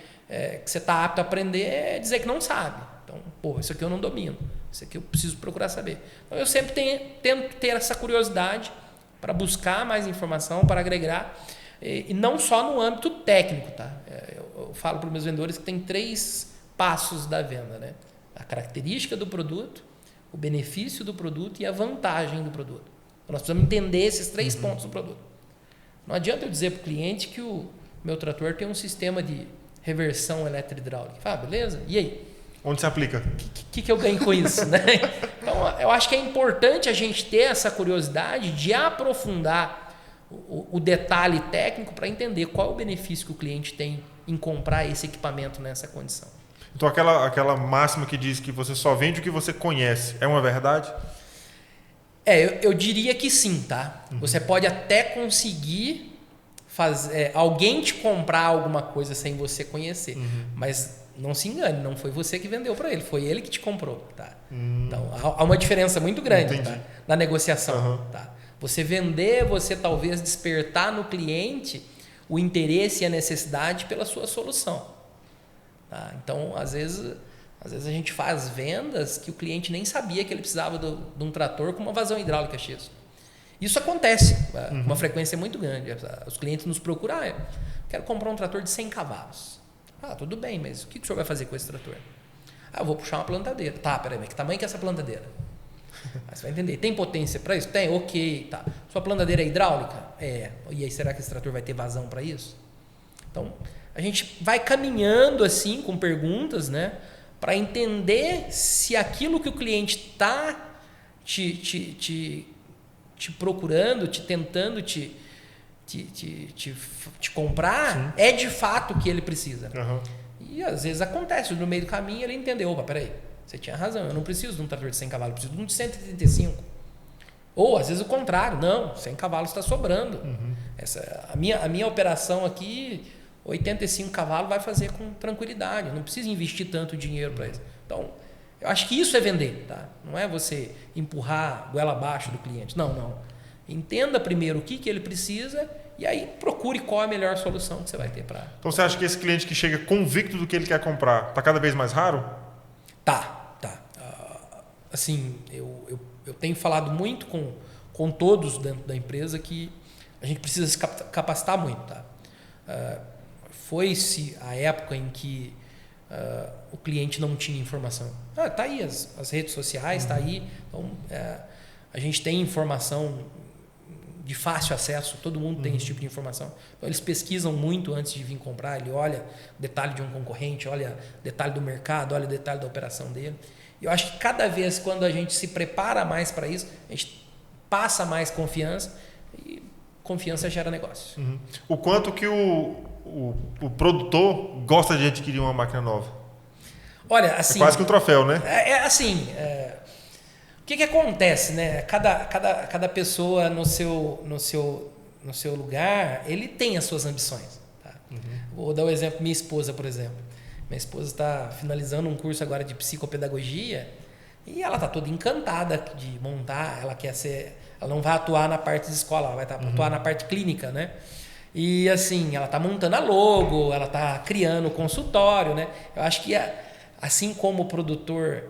que você está apto a aprender é dizer que não sabe. Então, isso aqui eu não domino. Isso aqui eu preciso procurar saber. Então, eu sempre tento ter essa curiosidade para buscar mais informação, para agregar, e não só no âmbito técnico. Tá? Eu falo para os meus vendedores que tem 3 passos da venda. Né? A característica do produto, o benefício do produto e a vantagem do produto. Então, nós precisamos entender esses 3 pontos do produto. Não adianta eu dizer para o cliente que o meu trator tem um sistema de reversão eletro-hidráulica. Ah, beleza? E aí? Onde se aplica? O que eu ganho com isso? Né? Então, eu acho que é importante a gente ter essa curiosidade de aprofundar o detalhe técnico para entender qual é o benefício que o cliente tem em comprar esse equipamento nessa condição. Então, aquela máxima que diz que você só vende o que você conhece, é uma verdade? Eu diria que sim, tá? Você pode até conseguir fazer alguém te comprar alguma coisa sem você conhecer, mas não se engane, não foi você que vendeu para ele, foi ele que te comprou, tá? Então há uma diferença muito grande, tá? Na negociação, tá? Você vender, você talvez despertar no cliente o interesse e a necessidade pela sua solução, tá? Então às vezes a gente faz vendas que o cliente nem sabia que ele precisava de um trator com uma vazão hidráulica X. Isso acontece com uma frequência muito grande. Os clientes nos procuram, quero comprar um trator de 100 cavalos. Ah, tudo bem, mas o que o senhor vai fazer com esse trator? Eu vou puxar uma plantadeira. Tá, peraí, mas que tamanho que é essa plantadeira? Você vai entender, tem potência para isso? Tem, ok. Tá. Sua plantadeira é hidráulica? É. E aí, será que esse trator vai ter vazão para isso? Então, a gente vai caminhando assim, com perguntas, né? Para entender se aquilo que o cliente está te procurando, tentando te comprar, é de fato o que ele precisa. E às vezes acontece, no meio do caminho ele entendeu, opa, peraí, você tinha razão, eu não preciso de um trator de 100 cavalos, eu preciso de um de 135. Ou às vezes o contrário, não, 100 cavalos está sobrando. A minha operação aqui, 85 cavalos vai fazer com tranquilidade, eu não preciso investir tanto dinheiro para isso. Então, eu acho que isso é vender, tá? Não é você empurrar goela abaixo do cliente. Não. Entenda primeiro o que ele precisa e aí procure qual é a melhor solução que você vai ter para... Então você acha que esse cliente que chega convicto do que ele quer comprar está cada vez mais raro? Tá. Assim, eu tenho falado muito com todos dentro da empresa que a gente precisa se capacitar muito, tá? Foi-se a época em que o cliente não tinha informação. Tá aí as redes sociais, tá aí. Então, a gente tem informação de fácil acesso, todo mundo tem esse tipo de informação. Então, eles pesquisam muito antes de vir comprar, ele olha o detalhe de um concorrente, olha o detalhe do mercado, olha o detalhe da operação dele. E eu acho que cada vez quando a gente se prepara mais para isso, a gente passa mais confiança e confiança gera negócio. O quanto que o produtor gosta de adquirir uma máquina nova? Olha, assim... É quase que um troféu, né? O que acontece, né? Cada pessoa no seu lugar, ele tem as suas ambições. Tá? Vou dar um exemplo, minha esposa, por exemplo. Minha esposa está finalizando um curso agora de psicopedagogia e ela está toda encantada de montar, ela não vai atuar na parte de escola, ela vai atuar na parte clínica, né? E assim, ela está montando a logo, ela está criando o consultório, né? Eu acho que assim como o produtor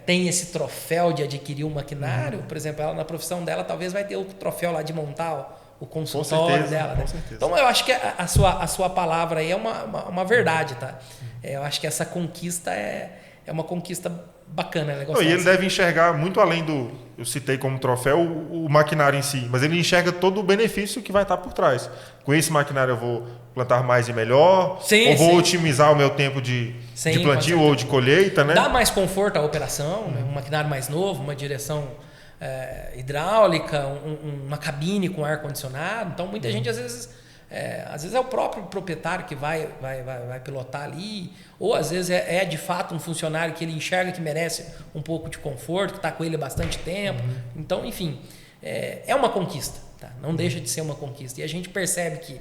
tem esse troféu de adquirir um maquinário, por exemplo, ela na profissão dela talvez vai ter o troféu lá de montar o consultório dela. Né? Então eu acho que a sua palavra aí é uma verdade, tá? Eu acho que essa conquista é uma conquista bacana. E ele deve enxergar muito além eu citei como troféu o maquinário em si, mas ele enxerga todo o benefício que vai estar por trás. Com esse maquinário eu vou plantar mais e melhor, vou otimizar o meu tempo de plantio ou de colheita, né? Dá mais conforto à operação, né? Um maquinário mais novo, uma direção hidráulica, uma cabine com ar-condicionado. Então, muita gente, às vezes é o próprio proprietário que vai pilotar ali, ou às vezes é de fato um funcionário que ele enxerga que merece um pouco de conforto, que está com ele há bastante tempo. Então, enfim, é uma conquista, tá? Não deixa de ser uma conquista. E a gente percebe que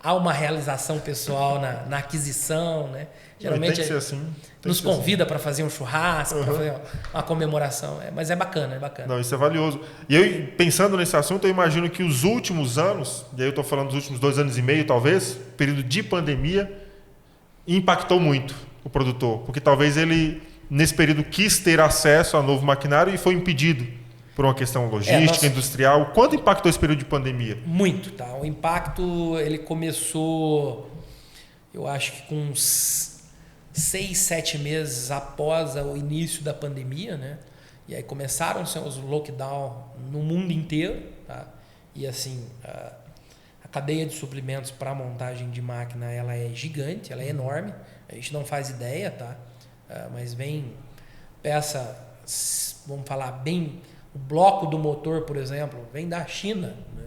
há uma realização pessoal na aquisição, né? Geralmente tem que ser assim. Nos convida para fazer um churrasco, para fazer uma comemoração. Mas é bacana, Não, isso é valioso. E eu, pensando nesse assunto, eu imagino que os últimos anos, e aí eu estou falando dos últimos 2 anos e meio, talvez, período de pandemia, impactou muito o produtor. Porque talvez ele, nesse período, quis ter acesso a novo maquinário e foi impedido por uma questão logística, industrial. Quanto impactou esse período de pandemia? Muito, tá? O impacto, ele começou, eu acho que com uns 6, 7 meses após o início da pandemia, né? E aí começaram os lockdown no mundo inteiro, tá? E assim, a cadeia de suprimentos para montagem de máquina, ela é gigante, ela é enorme. A gente não faz ideia, tá? Mas vem peça, vamos falar bem, o bloco do motor, por exemplo, vem da China, né?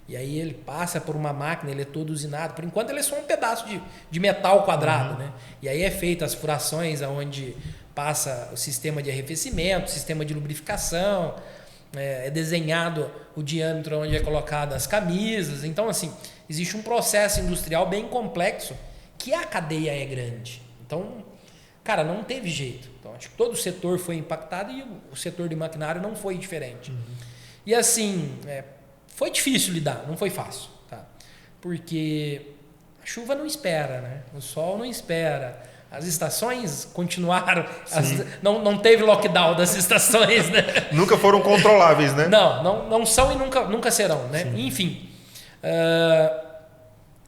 E aí ele passa por uma máquina, ele é todo usinado. Por enquanto ele é só um pedaço de metal quadrado, né? E aí é feita as furações onde passa o sistema de arrefecimento, o sistema de lubrificação, é desenhado o diâmetro onde é colocado as camisas. Então, assim, existe um processo industrial bem complexo que a cadeia é grande. Então, cara, não teve jeito. Então, acho que todo o setor foi impactado e o setor de maquinário não foi diferente. E assim, foi difícil lidar, não foi fácil, tá? Porque a chuva não espera, né? O sol não espera. As estações continuaram, não teve lockdown das estações, né? Nunca foram controláveis, né? Não são e nunca serão, né? Sim. Enfim,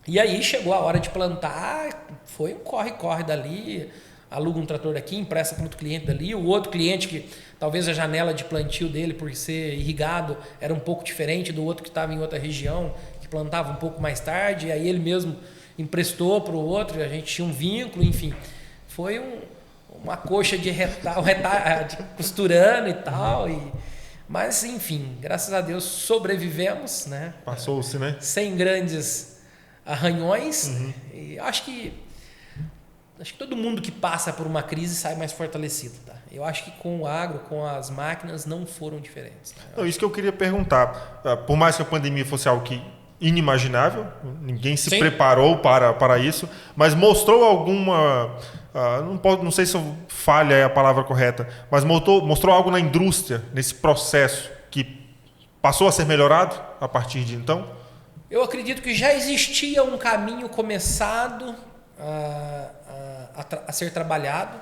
e aí chegou a hora de plantar, foi um corre-corre dali, aluga um trator daqui, empresta para outro cliente dali, o outro cliente que talvez a janela de plantio dele, por ser irrigado, era um pouco diferente do outro que estava em outra região, que plantava um pouco mais tarde, e aí ele mesmo emprestou para o outro, a gente tinha um vínculo, enfim. Foi uma coxa de costurando e tal. Mas, enfim, graças a Deus sobrevivemos, né? Passou-se, né? Sem grandes arranhões. E acho que todo mundo que passa por uma crise sai mais fortalecido, tá? Eu acho que com o agro, com as máquinas, não foram diferentes. Tá? Não, isso que eu queria perguntar. Por mais que a pandemia fosse algo que inimaginável, ninguém se preparou para isso, mas mostrou alguma, não sei se falha é a palavra correta, mas mostrou algo na indústria, nesse processo, que passou a ser melhorado a partir de então? Eu acredito que já existia um caminho começado a ser trabalhado,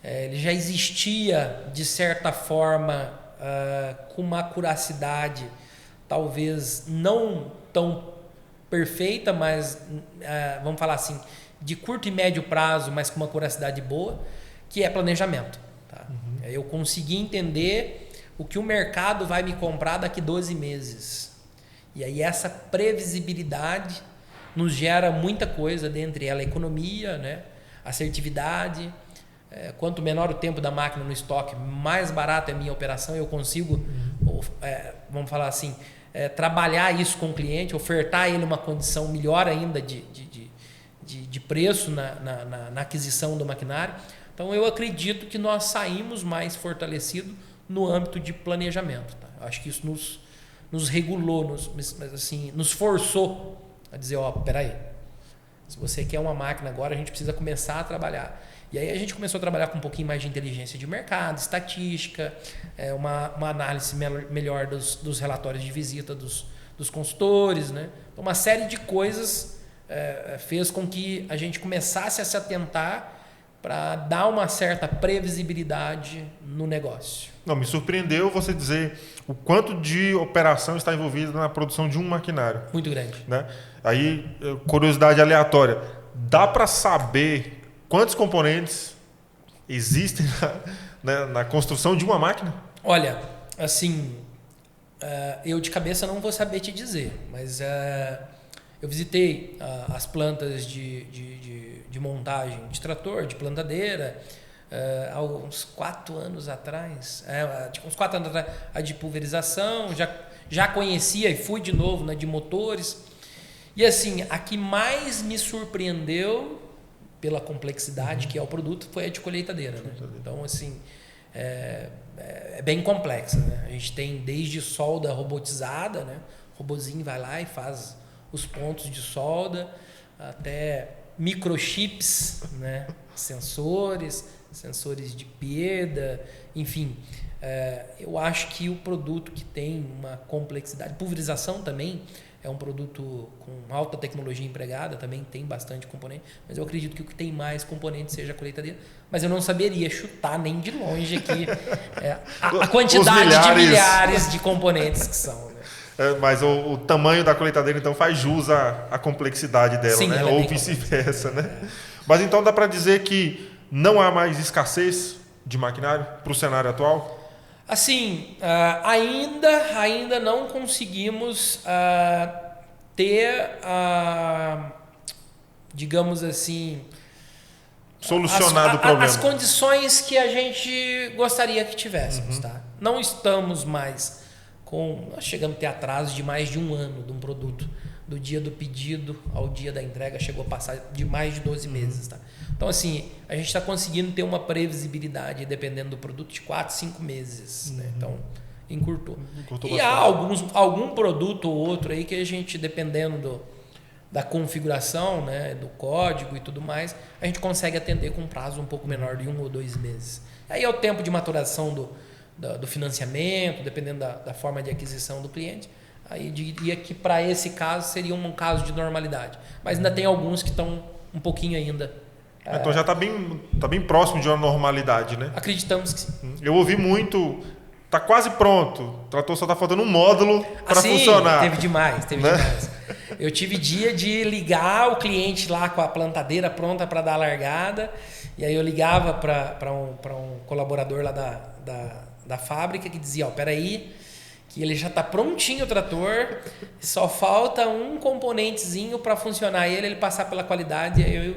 ele já existia, de certa forma, com uma acuracidade talvez não tão perfeita, mas vamos falar assim, de curto e médio prazo, mas com uma acuracidade boa, que é planejamento. Tá? Eu consegui entender o que o mercado vai me comprar daqui 12 meses. E aí essa previsibilidade nos gera muita coisa, dentre ela a economia, né? Assertividade. Quanto menor o tempo da máquina no estoque, mais barata é a minha operação, eu consigo, vamos falar assim, trabalhar isso com o cliente, ofertar a ele uma condição melhor ainda de preço na aquisição do maquinário. Então, eu acredito que nós saímos mais fortalecidos no âmbito de planejamento. Tá? Eu acho que isso nos regulou, nos forçou a dizer, peraí, se você quer uma máquina agora, a gente precisa começar a trabalhar. E aí a gente começou a trabalhar com um pouquinho mais de inteligência de mercado, estatística, uma análise melhor dos relatórios de visita dos consultores, né? Então, uma série de coisas fez com que a gente começasse a se atentar para dar uma certa previsibilidade no negócio. Não, me surpreendeu você dizer o quanto de operação está envolvida na produção de um maquinário. Muito grande. Né? Aí, curiosidade aleatória, dá para saber quantos componentes existem na construção de uma máquina? Olha, assim, eu de cabeça não vou saber te dizer, mas eu visitei as plantas de montagem de trator, de plantadeira, há uns 4 anos atrás, a de pulverização, já conhecia e fui de novo na de motores. E assim, a que mais me surpreendeu pela complexidade que é o produto foi a de colheitadeira, né? Então, assim, é bem complexa, né? A gente tem desde solda robotizada, né? O robozinho vai lá e faz os pontos de solda, até microchips, né? Sensores de perda, enfim. Eu acho que o produto que tem uma complexidade, pulverização também é um produto com alta tecnologia empregada, também tem bastante componente, mas eu acredito que o que tem mais componente seja a colheitadeira, mas eu não saberia chutar nem de longe aqui a quantidade de milhares de componentes que são. Né? Mas o tamanho da colheitadeira então faz jus à complexidade dela, sim, né? Ou vice-versa, né? Mas então dá para dizer que não há mais escassez de maquinário para o cenário atual? Assim, ainda não conseguimos ter, digamos assim, Solucionado o problema. as condições que a gente gostaria que tivéssemos. Tá? Não estamos mais nós chegamos a ter atraso de mais de um ano de um produto. Do dia do pedido ao dia da entrega chegou a passar de mais de 12 meses. Tá? Então, assim, a gente está conseguindo ter uma previsibilidade, dependendo do produto, de 4, 5 meses. Né? Então, encurtou e há algum produto ou outro aí que a gente, dependendo da configuração, né, do código e tudo mais, a gente consegue atender com um prazo um pouco menor de 1 ou 2 meses. Aí é o tempo de maturação do financiamento, dependendo da forma de aquisição do cliente. Aí eu diria que para esse caso seria um caso de normalidade. Mas ainda tem alguns que estão um pouquinho ainda. Então já está bem próximo de uma normalidade, né? Acreditamos que sim. Eu ouvi muito, está quase pronto, o trator só está faltando um módulo para funcionar. Teve demais. Eu tive dia de ligar o cliente lá com a plantadeira pronta para dar a largada, e aí eu ligava para um colaborador lá da fábrica que dizia, peraí, que ele já está prontinho o trator, só falta um componentezinho para funcionar ele passar pela qualidade e aí eu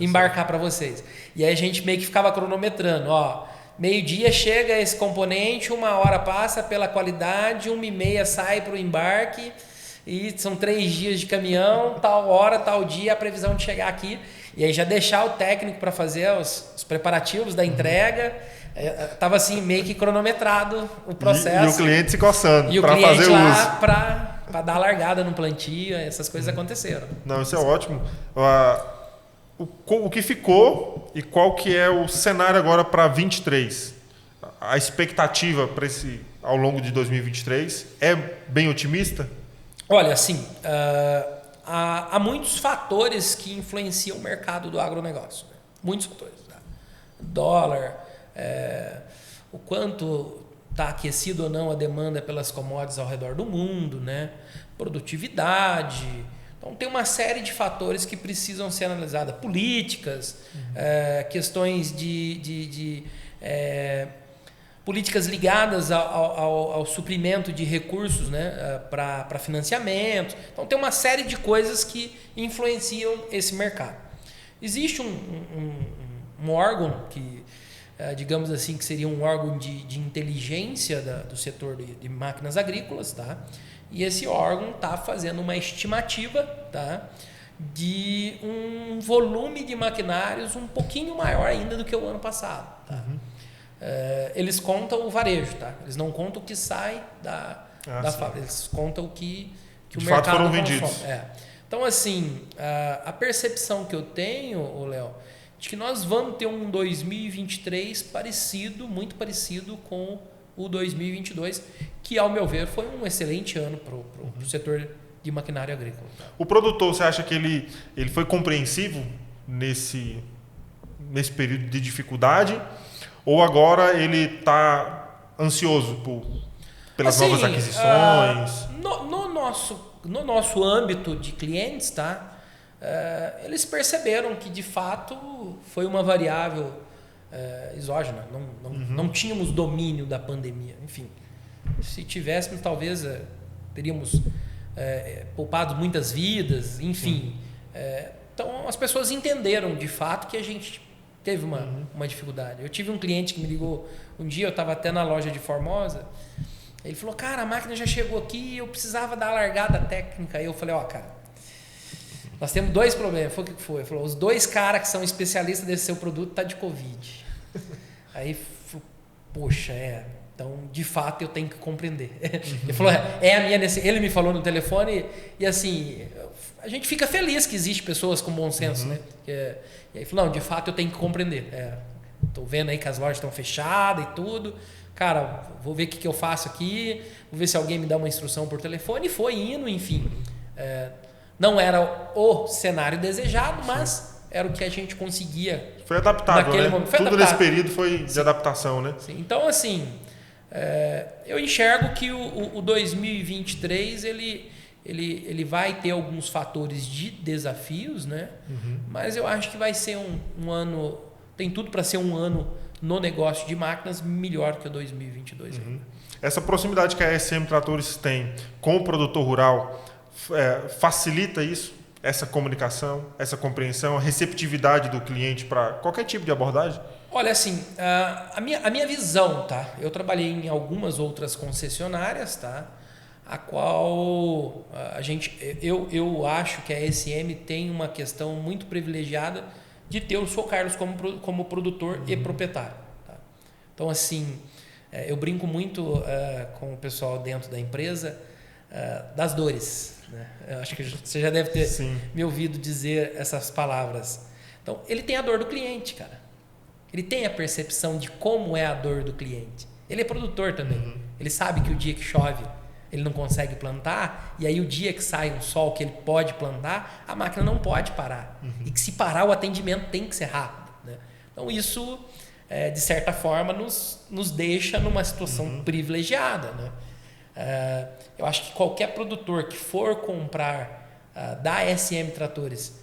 embarcar para vocês. E aí a gente meio que ficava cronometrando, meio-dia chega esse componente, 1 hora passa pela qualidade, 1h30 sai para o embarque, e são 3 dias de caminhão, tal hora, tal dia, a previsão de chegar aqui, e aí já deixar o técnico para fazer os preparativos da entrega. Estava assim, meio que cronometrado o processo. E o cliente se coçando para fazer uso. Para dar largada no plantio, essas coisas aconteceram. Não, isso é ótimo. O que ficou e qual que é o cenário agora para 23? A expectativa para ao longo de 2023 é bem otimista? Olha, assim, há muitos fatores que influenciam o mercado do agronegócio. Né? Muitos fatores. Tá? Dólar, o quanto está aquecido ou não a demanda pelas commodities ao redor do mundo, né? Produtividade. Então, tem uma série de fatores que precisam ser analisados. Políticas, questões de políticas ligadas ao suprimento de recursos, né? Para financiamento. Então, tem uma série de coisas que influenciam esse mercado. Existe um órgão que, digamos assim, que seria um órgão de inteligência do setor de máquinas agrícolas, tá? E esse órgão está fazendo uma estimativa, tá? De um volume de maquinários um pouquinho maior ainda do que o ano passado. Tá? Eles contam o varejo, tá? Eles não contam o que sai da fábrica, eles contam o que o mercado fato foram consome. vendidos. Então, assim, a percepção que eu tenho, Léo, de que nós vamos ter um 2023 muito parecido com o 2022, que, ao meu ver, foi um excelente ano para o setor de maquinário agrícola. O produtor, você acha que ele foi compreensivo nesse período de dificuldade? Ou agora ele está ansioso pelas novas aquisições? No nosso âmbito de clientes, tá? Eles perceberam que, de fato, foi uma variável exógena. Não tínhamos domínio da pandemia. Enfim, se tivéssemos, talvez teríamos poupado muitas vidas. Enfim, então as pessoas entenderam, de fato, que a gente teve uma dificuldade. Eu tive um cliente que me ligou um dia, eu estava até na loja de Formosa. Ele falou, cara, a máquina já chegou aqui, eu precisava dar a largada técnica. Aí eu falei, cara, nós temos 2 problemas. Foi o que foi? Ele falou, os 2 caras que são especialistas desse seu produto tá de Covid. Aí, poxa, então, de fato, eu tenho que compreender. Ele falou, a minha necessidade. Ele me falou no telefone e, assim, a gente fica feliz que existe pessoas com bom senso, né? E aí ele falou, não, de fato, eu tenho que compreender. Tô vendo aí que as lojas estão fechadas e tudo. Cara, vou ver o que eu faço aqui, vou ver se alguém me dá uma instrução por telefone. E foi indo, enfim. Não era o cenário desejado, mas era o que a gente conseguia. Foi adaptável, naquele né? momento. Foi Tudo adaptável. nesse período foi de adaptação, né? Sim. Então, assim, eu enxergo que o 2023 ele vai ter alguns fatores de desafios, né? Mas eu acho que vai ser um ano, tem tudo para ser um ano no negócio de máquinas melhor que o 2022. Essa proximidade que a SM Tratores tem com o produtor rural facilita isso? Essa comunicação, essa compreensão, a receptividade do cliente para qualquer tipo de abordagem? Olha, assim, a minha visão, tá? Eu trabalhei em algumas outras concessionárias, tá? A qual eu acho que a SM tem uma questão muito privilegiada de ter o Sr. Carlos como produtor e proprietário. Tá? Então, assim, eu brinco muito com o pessoal dentro da empresa das dores. Né? Eu acho que você já deve ter me ouvido dizer essas palavras. Então, ele tem a dor do cliente, cara. Ele tem a percepção de como é a dor do cliente. Ele é produtor também. Ele sabe que o dia que chove ele não consegue plantar, e aí o dia que sai um sol que ele pode plantar, a máquina não pode parar. E que se parar, o atendimento tem que ser rápido. Né? Então isso, de certa forma, nos deixa numa situação privilegiada. Né? Eu acho que qualquer produtor que for comprar da SM Tratores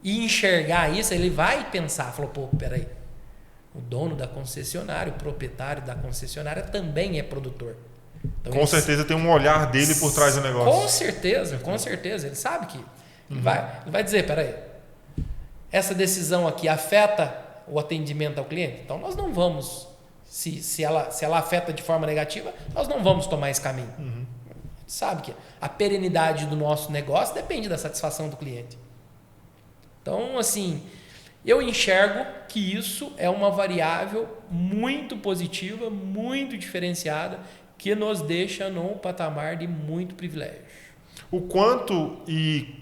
e enxergar isso, ele vai pensar, falou, pô, peraí, o dono da concessionária, o proprietário da concessionária também é produtor. Então, com certeza tem um olhar dele por trás do negócio. Com certeza. Ele sabe que ele vai dizer, peraí, essa decisão aqui afeta o atendimento ao cliente? Então nós não vamos, se ela afeta de forma negativa, nós não vamos tomar esse caminho. A gente sabe que a perenidade do nosso negócio depende da satisfação do cliente. Então, assim, eu enxergo que isso é uma variável muito positiva, muito diferenciada, que nos deixa num patamar de muito privilégio. O quanto e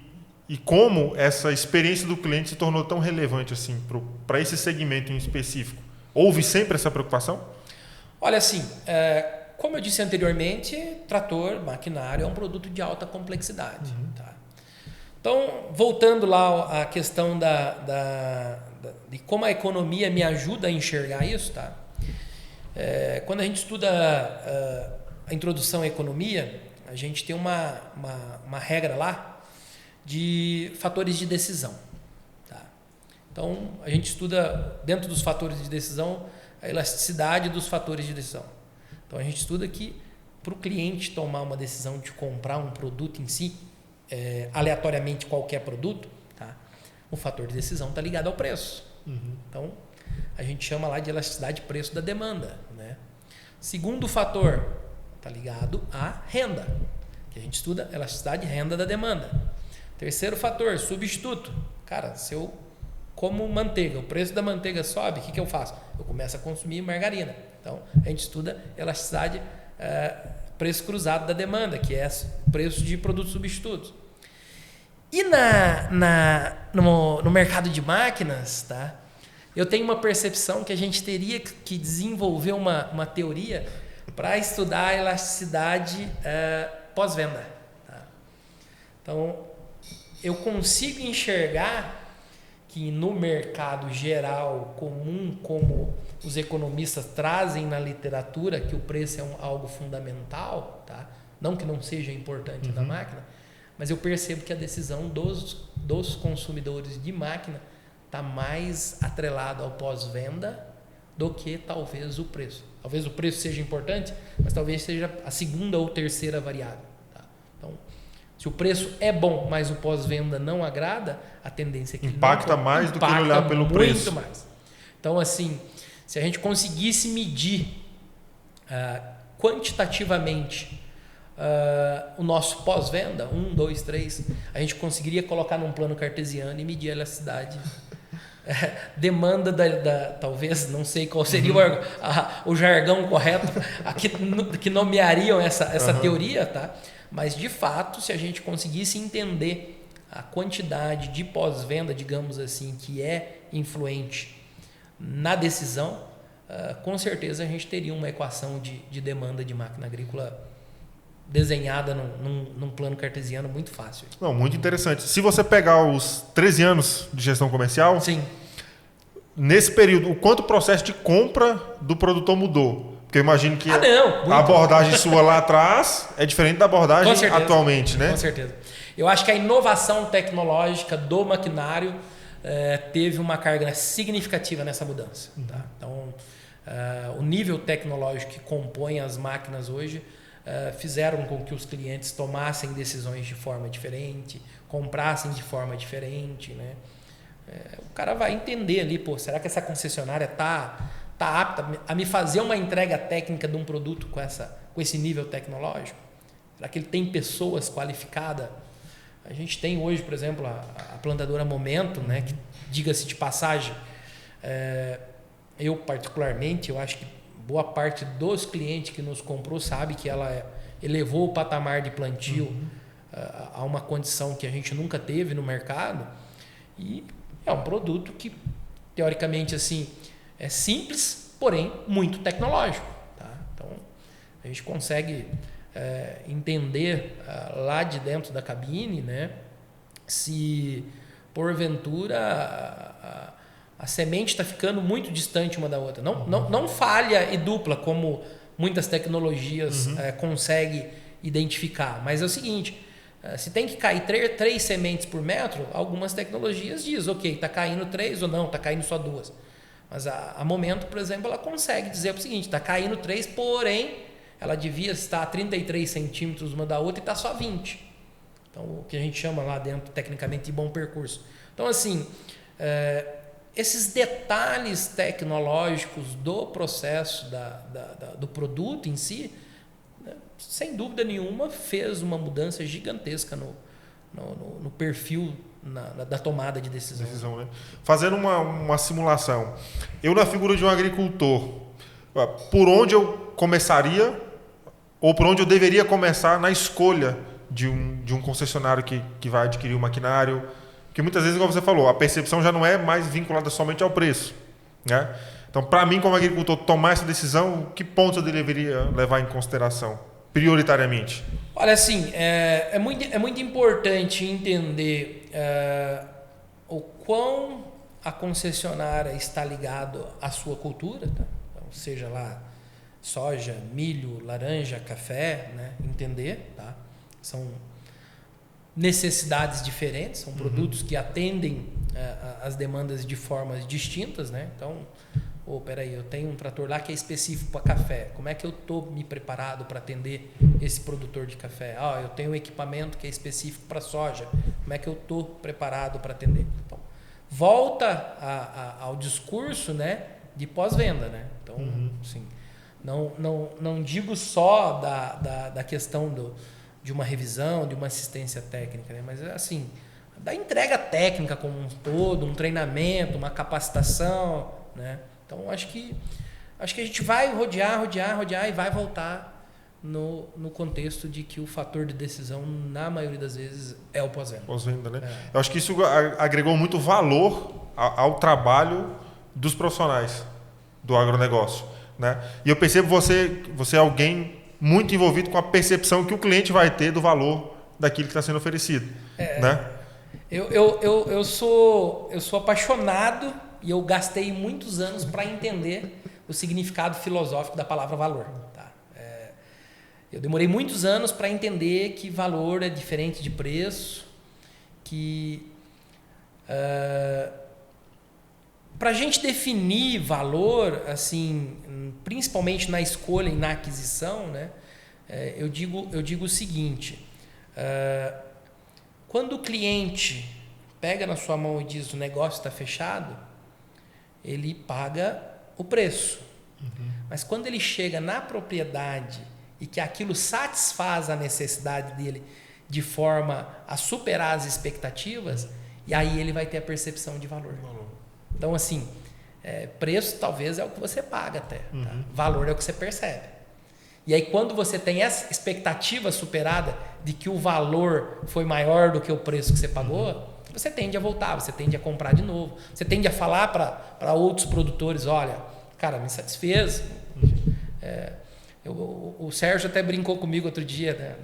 como essa experiência do cliente se tornou tão relevante assim para esse segmento em específico? Houve sempre essa preocupação? Olha, assim, como eu disse anteriormente, trator, maquinário é um produto de alta complexidade. Tá? Então, voltando lá à questão de como a economia me ajuda a enxergar isso, tá? Quando a gente estuda a introdução à economia, a gente tem uma regra lá de fatores de decisão. Tá? Então, a gente estuda, dentro dos fatores de decisão, a elasticidade dos fatores de decisão. Então, a gente estuda que para o cliente tomar uma decisão de comprar um produto em si, aleatoriamente qualquer produto, tá? O fator de decisão está ligado ao preço. Então, a gente chama lá de elasticidade de preço da demanda. Né? Segundo fator, está ligado à renda, que a gente estuda elasticidade de renda da demanda. Terceiro fator, substituto. Cara, se eu como manteiga, o preço da manteiga sobe, o que eu faço? Eu começo a consumir margarina. Então, a gente estuda elasticidade, preço cruzado da demanda, que é preço de produtos substitutos. E no mercado de máquinas, tá? Eu tenho uma percepção que a gente teria que desenvolver uma teoria para estudar a elasticidade pós-venda. Tá? Então, eu consigo enxergar que no mercado geral, comum, como os economistas trazem na literatura, que o preço é algo fundamental, tá? Não que não seja importante na máquina, mas eu percebo que a decisão dos consumidores de máquina está mais atrelado ao pós-venda do que talvez o preço. Talvez o preço seja importante, mas talvez seja a segunda ou terceira variável. Tá? Então, se o preço é bom, mas o pós-venda não agrada, a tendência é que impacta mais do que olhar pelo preço. Muito mais. Então, assim, se a gente conseguisse medir quantitativamente o nosso pós-venda, 1, 2, 3, a gente conseguiria colocar num plano cartesiano e medir a elasticidade. Demanda talvez, não sei qual seria o jargão correto que nomeariam essa teoria, tá? Mas de fato, se a gente conseguisse entender a quantidade de pós-venda, digamos assim, que é influente na decisão, com certeza a gente teria uma equação de demanda de máquina agrícola desenhada num plano cartesiano muito fácil. Não, muito interessante. Se você pegar os 13 anos de gestão comercial, sim, nesse período, o quanto o processo de compra do produtor mudou? Porque eu imagino que a abordagem sua lá atrás é diferente da abordagem atualmente, né? Com certeza. Eu acho que a inovação tecnológica do maquinário teve uma carga significativa nessa mudança. Tá? Então, o nível tecnológico que compõe as máquinas hoje fizeram com que os clientes tomassem decisões de forma diferente, comprassem de forma diferente, né? O cara vai entender ali, será que essa concessionária tá apta a me fazer uma entrega técnica de um produto com esse nível tecnológico? Será que ele tem pessoas qualificadas? A gente tem hoje, por exemplo, a plantadora Momento, né, que, diga-se de passagem, eu particularmente, eu acho que boa parte dos clientes que nos comprou sabe que ela elevou o patamar de plantio a uma condição que a gente nunca teve no mercado, e é um produto que, teoricamente, assim, é simples, porém muito tecnológico. Tá? Então, a gente consegue entender lá de dentro da cabine, né, se porventura a semente está ficando muito distante uma da outra. Não falha e dupla, como muitas tecnologias conseguem identificar, mas é o seguinte: se tem que cair 3 sementes por metro, algumas tecnologias dizem, ok, está caindo 3 ou não, está caindo só 2. Mas a Momento, por exemplo, ela consegue dizer o seguinte: está caindo 3, porém ela devia estar a 33 centímetros uma da outra e está só 20. Então, o que a gente chama lá dentro, tecnicamente, de bom percurso. Então, assim, esses detalhes tecnológicos do processo do produto em si, né, sem dúvida nenhuma, fez uma mudança gigantesca no perfil da tomada de decisão. Né? Fazendo uma simulação, eu na figura de um agricultor, por onde eu começaria ou por onde eu deveria começar na escolha de um concessionário que vai adquirir o maquinário? Porque muitas vezes, como você falou, a percepção já não é mais vinculada somente ao preço, né? Então, para mim, como agricultor, tomar essa decisão, que pontos eu deveria levar em consideração, prioritariamente? Olha, assim, é muito importante entender o quão a concessionária está ligada à sua cultura, tá? Então, seja lá soja, milho, laranja, café, né? Entender, tá? São necessidades diferentes, são produtos que atendem as demandas de formas distintas, né? Então, peraí, eu tenho um trator lá que é específico para café, como é que eu estou me preparado para atender esse produtor de café? Eu tenho um equipamento que é específico para soja, como é que eu estou preparado para atender? Então, volta ao discurso, né, de pós-venda, né? Então, assim, não digo só da questão de uma revisão, de uma assistência técnica, né? Mas assim, da entrega técnica como um todo, um treinamento, uma capacitação, né? Então acho que a gente vai rodear e vai voltar no contexto de que o fator de decisão, na maioria das vezes, é o pós-venda. Pós-venda, né? Eu acho que isso agregou muito valor ao trabalho dos profissionais do agronegócio, né? E eu percebo você é alguém muito envolvido com a percepção que o cliente vai ter do valor daquilo que está sendo oferecido, né? Eu sou apaixonado e eu gastei muitos anos para entender o significado filosófico da palavra valor. Tá? Eu demorei muitos anos para entender que valor é diferente de preço, que para a gente definir valor, assim, principalmente na escolha e na aquisição, né, eu digo o seguinte: quando o cliente pega na sua mão e diz o negócio está fechado, ele paga o preço. Mas quando ele chega na propriedade e que aquilo satisfaz a necessidade dele de forma a superar as expectativas, e aí ele vai ter a percepção de valor. Então, assim, preço talvez é o que você paga até. Tá? Valor é o que você percebe. E aí, quando você tem essa expectativa superada de que o valor foi maior do que o preço que você pagou, você tende a voltar, você tende a comprar de novo. Você tende a falar para outros produtores: olha, cara, me satisfez. O Sérgio até brincou comigo outro dia, né?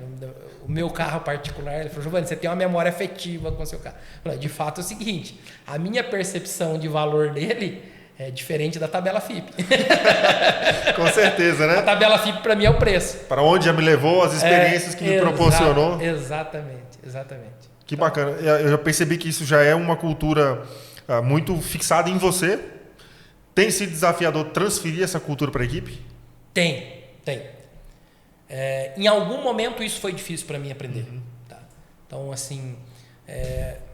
O meu carro particular. Ele falou: Giovanni, você tem uma memória afetiva com o seu carro. Eu falei: de fato é o seguinte, a minha percepção de valor dele é diferente da tabela FIP. Com certeza, né? A tabela FIP para mim é o preço. Para onde já me levou, as experiências que me proporcionou. Exatamente. Que bacana. Eu já percebi que isso já é uma cultura muito fixada em você. Tem sido desafiador transferir essa cultura para a equipe? Tem. Em algum momento isso foi difícil para mim aprender. Tá? Então, assim,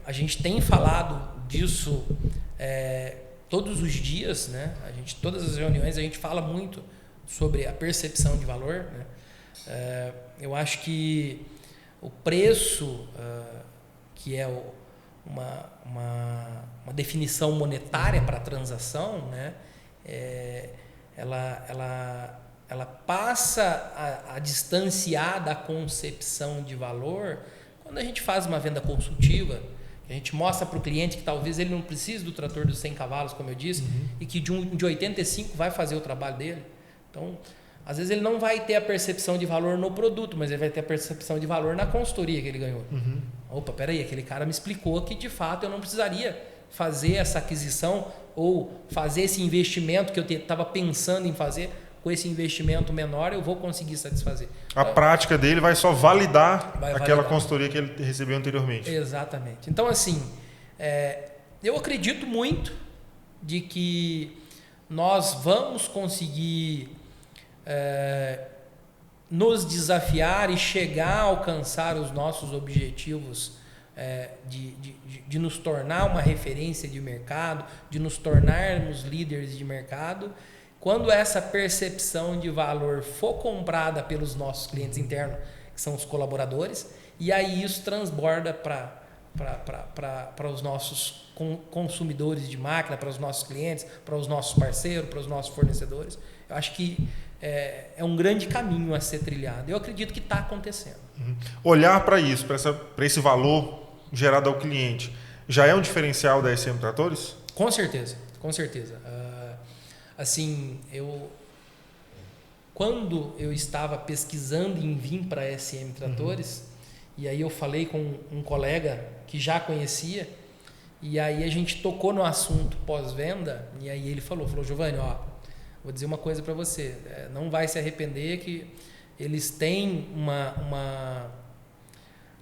a gente tem falado disso todos os dias, né? Todas as reuniões a gente fala muito sobre a percepção de valor, né? Eu acho que o preço, que é uma definição monetária para a transação, né? Ela passa a distanciar da concepção de valor quando a gente faz uma venda consultiva. A gente mostra para o cliente que talvez ele não precise do trator dos 100 cavalos, como eu disse, e que de 85 vai fazer o trabalho dele. Então, às vezes ele não vai ter a percepção de valor no produto, mas ele vai ter a percepção de valor na consultoria que ele ganhou. Opa, peraí, aquele cara me explicou que de fato eu não precisaria fazer essa aquisição ou fazer esse investimento que eu estava pensando em fazer. Com esse investimento menor eu vou conseguir satisfazer. A prática dele vai só validar aquela consultoria que ele recebeu anteriormente. Exatamente. Então, assim, eu acredito muito de que nós vamos conseguir nos desafiar e chegar a alcançar os nossos objetivos de nos tornar uma referência de mercado, de nos tornarmos líderes de mercado, quando essa percepção de valor for comprada pelos nossos clientes internos, que são os colaboradores, e aí isso transborda para os nossos consumidores de máquina, para os nossos clientes, para os nossos parceiros, para os nossos fornecedores. Eu acho que é um grande caminho a ser trilhado. Eu acredito que está acontecendo. Olhar para isso, para esse valor gerado ao cliente, já é um diferencial da SM Tratores? Com certeza, com certeza. Assim, quando eu estava pesquisando em vir para a SM Tratores, e aí eu falei com um colega que já conhecia, e aí a gente tocou no assunto pós-venda, e aí ele falou, Giovanni, vou dizer uma coisa para você, não vai se arrepender que eles têm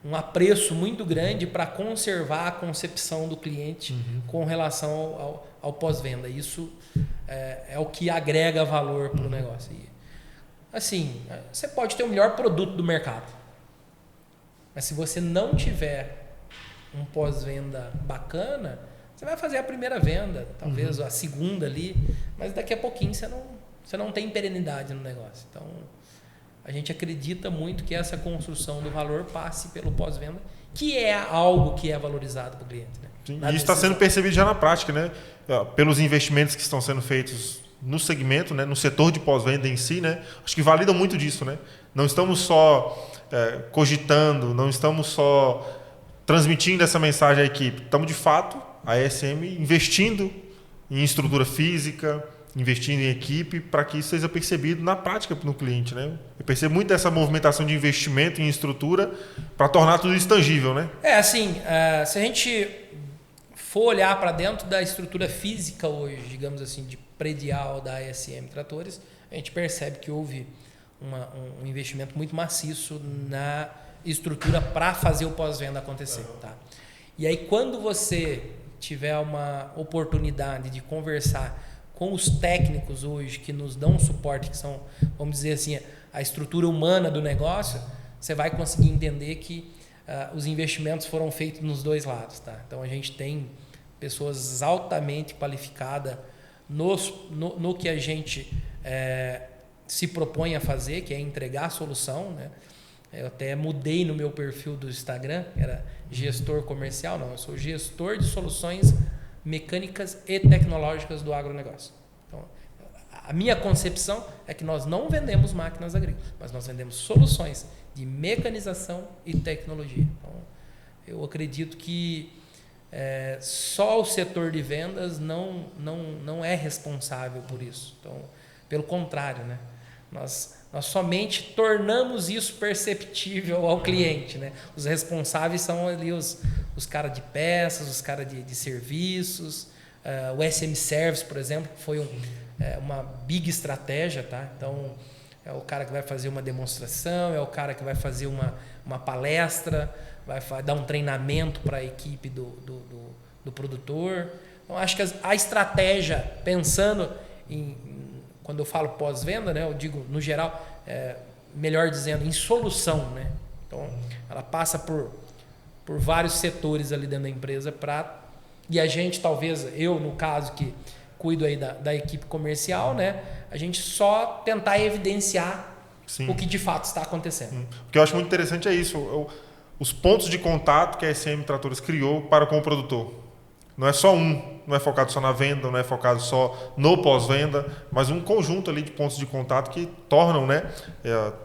um apreço muito grande para conservar a concepção do cliente com relação ao pós-venda. Isso é o que agrega valor para o negócio. E, assim, você pode ter o melhor produto do mercado, mas se você não tiver um pós-venda bacana, você vai fazer a primeira venda, talvez a segunda ali, mas daqui a pouquinho você não tem perenidade no negócio. Então, a gente acredita muito que essa construção do valor passe pelo pós-venda, que é algo que é valorizado para o cliente. Né? Sim, e isso está sendo percebido já na prática, né? Pelos investimentos que estão sendo feitos no segmento, né? No setor de pós-venda em si, né? Acho que validam muito disso. Né? Não estamos só cogitando, não estamos só transmitindo essa mensagem à equipe. Estamos, de fato, a ESM investindo em estrutura física, investindo em equipe, para que isso seja percebido na prática no cliente. Né? Eu percebo muito essa movimentação de investimento em estrutura para tornar tudo isso tangível. Né? Assim, se a gente for olhar para dentro da estrutura física hoje, digamos assim, de predial da ESM Tratores, a gente percebe que houve um investimento muito maciço na estrutura para fazer o pós-venda acontecer. Tá? E aí, quando você tiver uma oportunidade de conversar com os técnicos hoje que nos dão suporte, que são, vamos dizer assim, a estrutura humana do negócio, você vai conseguir entender que os investimentos foram feitos nos dois lados. Tá? Então, a gente tem pessoas altamente qualificadas no que a gente se propõe a fazer, que é entregar a solução. Né? Eu até mudei no meu perfil do Instagram, era gestor comercial, não, eu sou gestor de soluções mecânicas e tecnológicas do agronegócio. Então, a minha concepção é que nós não vendemos máquinas agrícolas, mas nós vendemos soluções de mecanização e tecnologia. Então, eu acredito que só o setor de vendas não é responsável por isso. Então, pelo contrário, né? Nós somente tornamos isso perceptível ao cliente. Né? Os responsáveis são ali os caras de peças, os caras de serviços. O SM Service, por exemplo, foi uma big estratégia. Tá? Então, é o cara que vai fazer uma demonstração, é o cara que vai fazer uma palestra, vai dar um treinamento para a equipe do produtor. Então, acho que a estratégia, pensando quando eu falo pós-venda, né, eu digo no geral, melhor dizendo, em solução, né? Então, ela passa por vários setores ali dentro da empresa e a gente, talvez, eu no caso que cuido aí da equipe comercial, né, a gente só tentar evidenciar Sim. o que de fato está acontecendo. O que eu acho muito interessante é isso, os pontos de contato que a SM Tratores criou para com o produtor. Não é só não é focado só na venda, não é focado só no pós-venda, mas um conjunto ali de pontos de contato que tornam, né,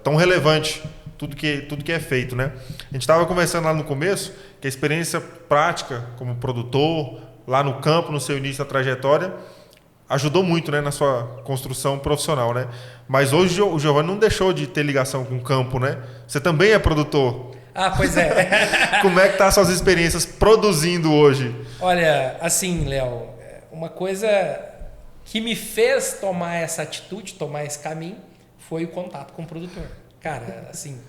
tão relevante tudo que é feito, né? A gente estava conversando lá no começo que a experiência prática como produtor, lá no campo, no seu início da trajetória, ajudou muito, né, na sua construção profissional, né? Mas hoje o Giovanni não deixou de ter ligação com o campo, né? Você também é produtor. Ah, pois é. Como é que tá as suas experiências produzindo hoje? Olha, assim, Léo, uma coisa que me fez tomar essa atitude, tomar esse caminho, foi o contato com o produtor. Cara, assim,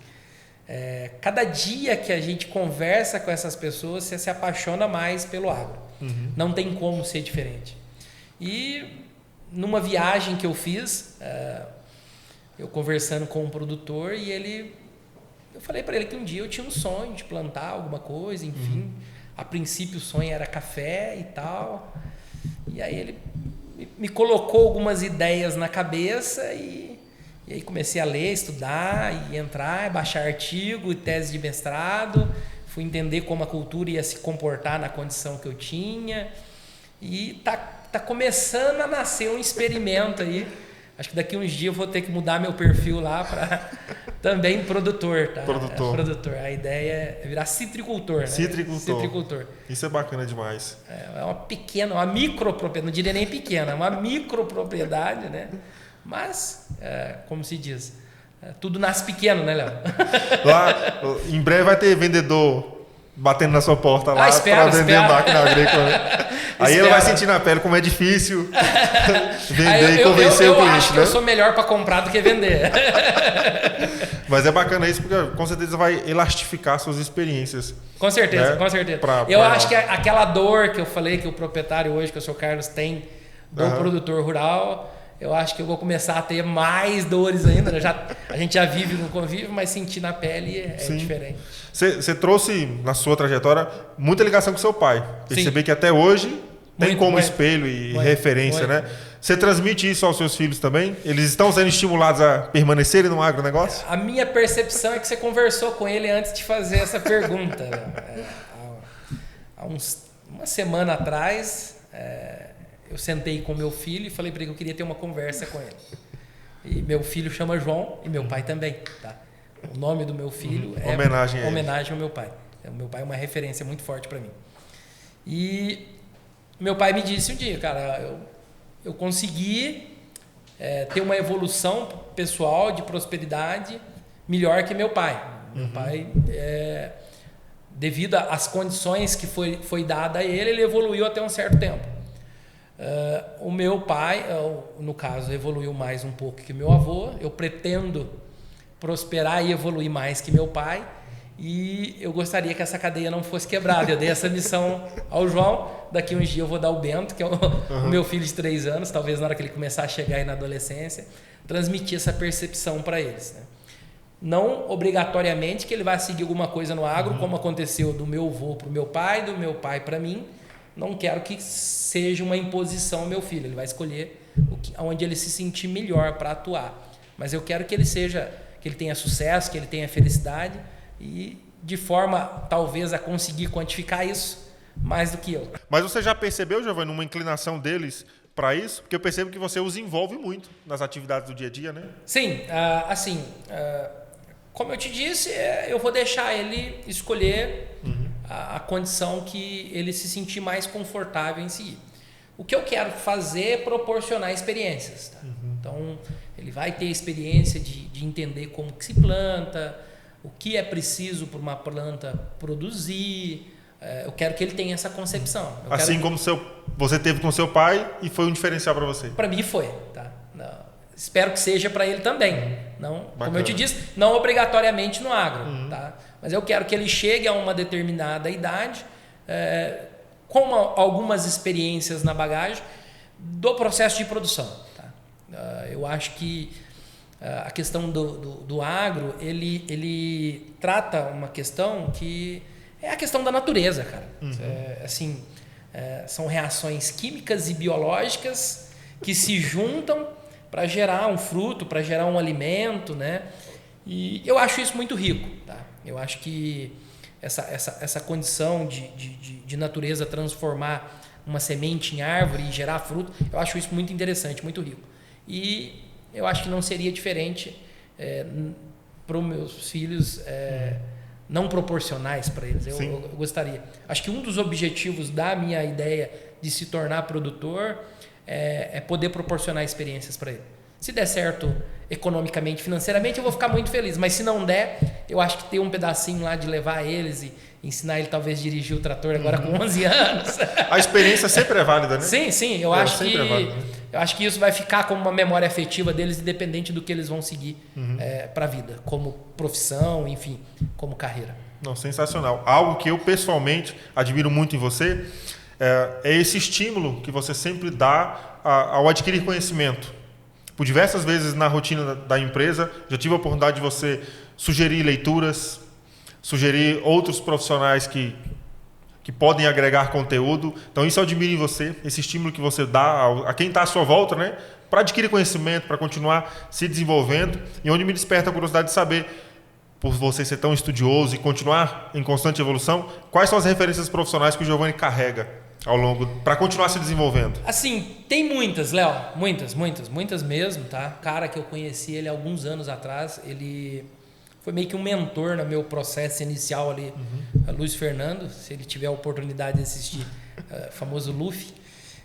cada dia que a gente conversa com essas pessoas, você se apaixona mais pelo agro. Uhum. Não tem como ser diferente. E numa viagem que eu fiz, eu conversando com um produtor e eu falei para ele que um dia eu tinha um sonho de plantar alguma coisa, enfim. Uhum. A princípio o sonho era café e tal. E aí ele me colocou algumas ideias na cabeça e aí comecei a ler, estudar e entrar, baixar artigo, tese de mestrado. Fui entender como a cultura ia se comportar na condição que eu tinha. E tá começando a nascer um experimento aí. Acho que daqui uns dias eu vou ter que mudar meu perfil lá para também produtor, tá? Produtor. A ideia é virar citricultor, né? Citricultor. Isso é bacana demais. É uma micropropriedade, não diria nem pequena, é uma micropropriedade, né? Mas, como se diz, tudo nasce pequeno, né, Léo? Lá, em breve vai ter vendedor batendo na sua porta lá para vender máquina agrícola. Né? Aí ele vai sentir na pele como é difícil vender e convencer o cliente. Eu acho que eu sou melhor para comprar do que vender. Mas é bacana isso porque com certeza vai elastificar suas experiências. Com certeza, né? Com certeza. Eu acho que aquela dor que eu falei que o proprietário hoje, que o seu Carlos tem do produtor rural, eu acho que eu vou começar a ter mais dores ainda. Né? A gente já vive no convívio, mas sentir na pele é diferente. Você trouxe na sua trajetória muita ligação com seu pai. Perceber que até hoje tem como espelho e referência, né? Você transmite isso aos seus filhos também? Eles estão sendo estimulados a permanecerem no agronegócio? A minha percepção é que você conversou com ele antes de fazer essa pergunta. Há uma semana atrás, eu sentei com meu filho e falei para ele que eu queria ter uma conversa com ele. E meu filho chama João e meu pai também, tá? O nome do meu filho é homenagem ao meu pai. O meu pai é uma referência muito forte para mim. E meu pai me disse um dia, cara, eu consegui ter uma evolução pessoal de prosperidade melhor que meu pai. Meu pai, devido às condições que foi dada a ele evoluiu até um certo tempo. O meu pai, no caso, evoluiu mais um pouco que meu avô. Eu pretendo prosperar e evoluir mais que meu pai. E eu gostaria que essa cadeia não fosse quebrada. Eu dei essa missão ao João. Daqui uns dias eu vou dar o Bento, que é o meu filho de 3 anos. Talvez na hora que ele começar a chegar aí na adolescência, transmitir essa percepção para eles. Né? Não obrigatoriamente que ele vai seguir alguma coisa no agro, como aconteceu do meu avô para o meu pai, do meu pai para mim. Não quero que seja uma imposição ao meu filho. Ele vai escolher onde ele se sentir melhor para atuar. Mas eu quero que ele tenha sucesso, que ele tenha felicidade e de forma talvez a conseguir quantificar isso mais do que eu. Mas você já percebeu, Giovanni, uma inclinação deles para isso? Porque eu percebo que você os envolve muito nas atividades do dia a dia, né? Sim, como eu te disse, eu vou deixar ele escolher a condição que ele se sentir mais confortável em seguir. O que eu quero fazer é proporcionar experiências. Tá? Então, ele vai ter experiência de entender como que se planta, o que é preciso para uma planta produzir. Eu quero que ele tenha essa concepção. Como você teve com seu pai e foi um diferencial para você? Para mim foi. Tá? Espero que seja para ele também. Não, como eu te disse, não obrigatoriamente no agro. Tá? Mas eu quero que ele chegue a uma determinada idade com algumas experiências na bagagem do processo de produção. Tá? Eu acho que a questão do agro, ele trata uma questão que é a questão da natureza, cara. São reações químicas e biológicas que se juntam para gerar um fruto, para gerar um alimento, né? E eu acho isso muito rico, tá? Eu acho que essa condição de natureza transformar uma semente em árvore e gerar fruto, eu acho isso muito interessante, muito rico. E eu acho que não seria diferente para os meus filhos não proporcionais para eles. Eu gostaria. Acho que um dos objetivos da minha ideia de se tornar produtor é poder proporcionar experiências para ele. Se der certo economicamente, financeiramente, eu vou ficar muito feliz. Mas se não der, eu acho que ter um pedacinho lá de levar eles e ensinar ele talvez a dirigir o trator agora com 11 anos. A experiência sempre é válida, né? Sim. Eu acho que isso vai ficar como uma memória afetiva deles, independente do que eles vão seguir para a vida, como profissão, enfim, como carreira. Não, sensacional. Algo que eu pessoalmente admiro muito em você é esse estímulo que você sempre dá ao adquirir conhecimento. Por diversas vezes na rotina da empresa, já tive a oportunidade de você sugerir leituras, sugerir outros profissionais que podem agregar conteúdo. Então isso eu admiro em você, esse estímulo que você dá a quem está à sua volta, né? Para adquirir conhecimento, para continuar se desenvolvendo. E onde me desperta a curiosidade de saber, por você ser tão estudioso e continuar em constante evolução, quais são as referências profissionais que o Giovanni carrega ao longo, para continuar se desenvolvendo? Assim, tem muitas, Léo, muitas mesmo, tá? Cara que eu conheci ele há alguns anos atrás, ele foi meio que um mentor no meu processo inicial ali, Luiz Fernando. Se ele tiver a oportunidade de assistir famoso Luffy,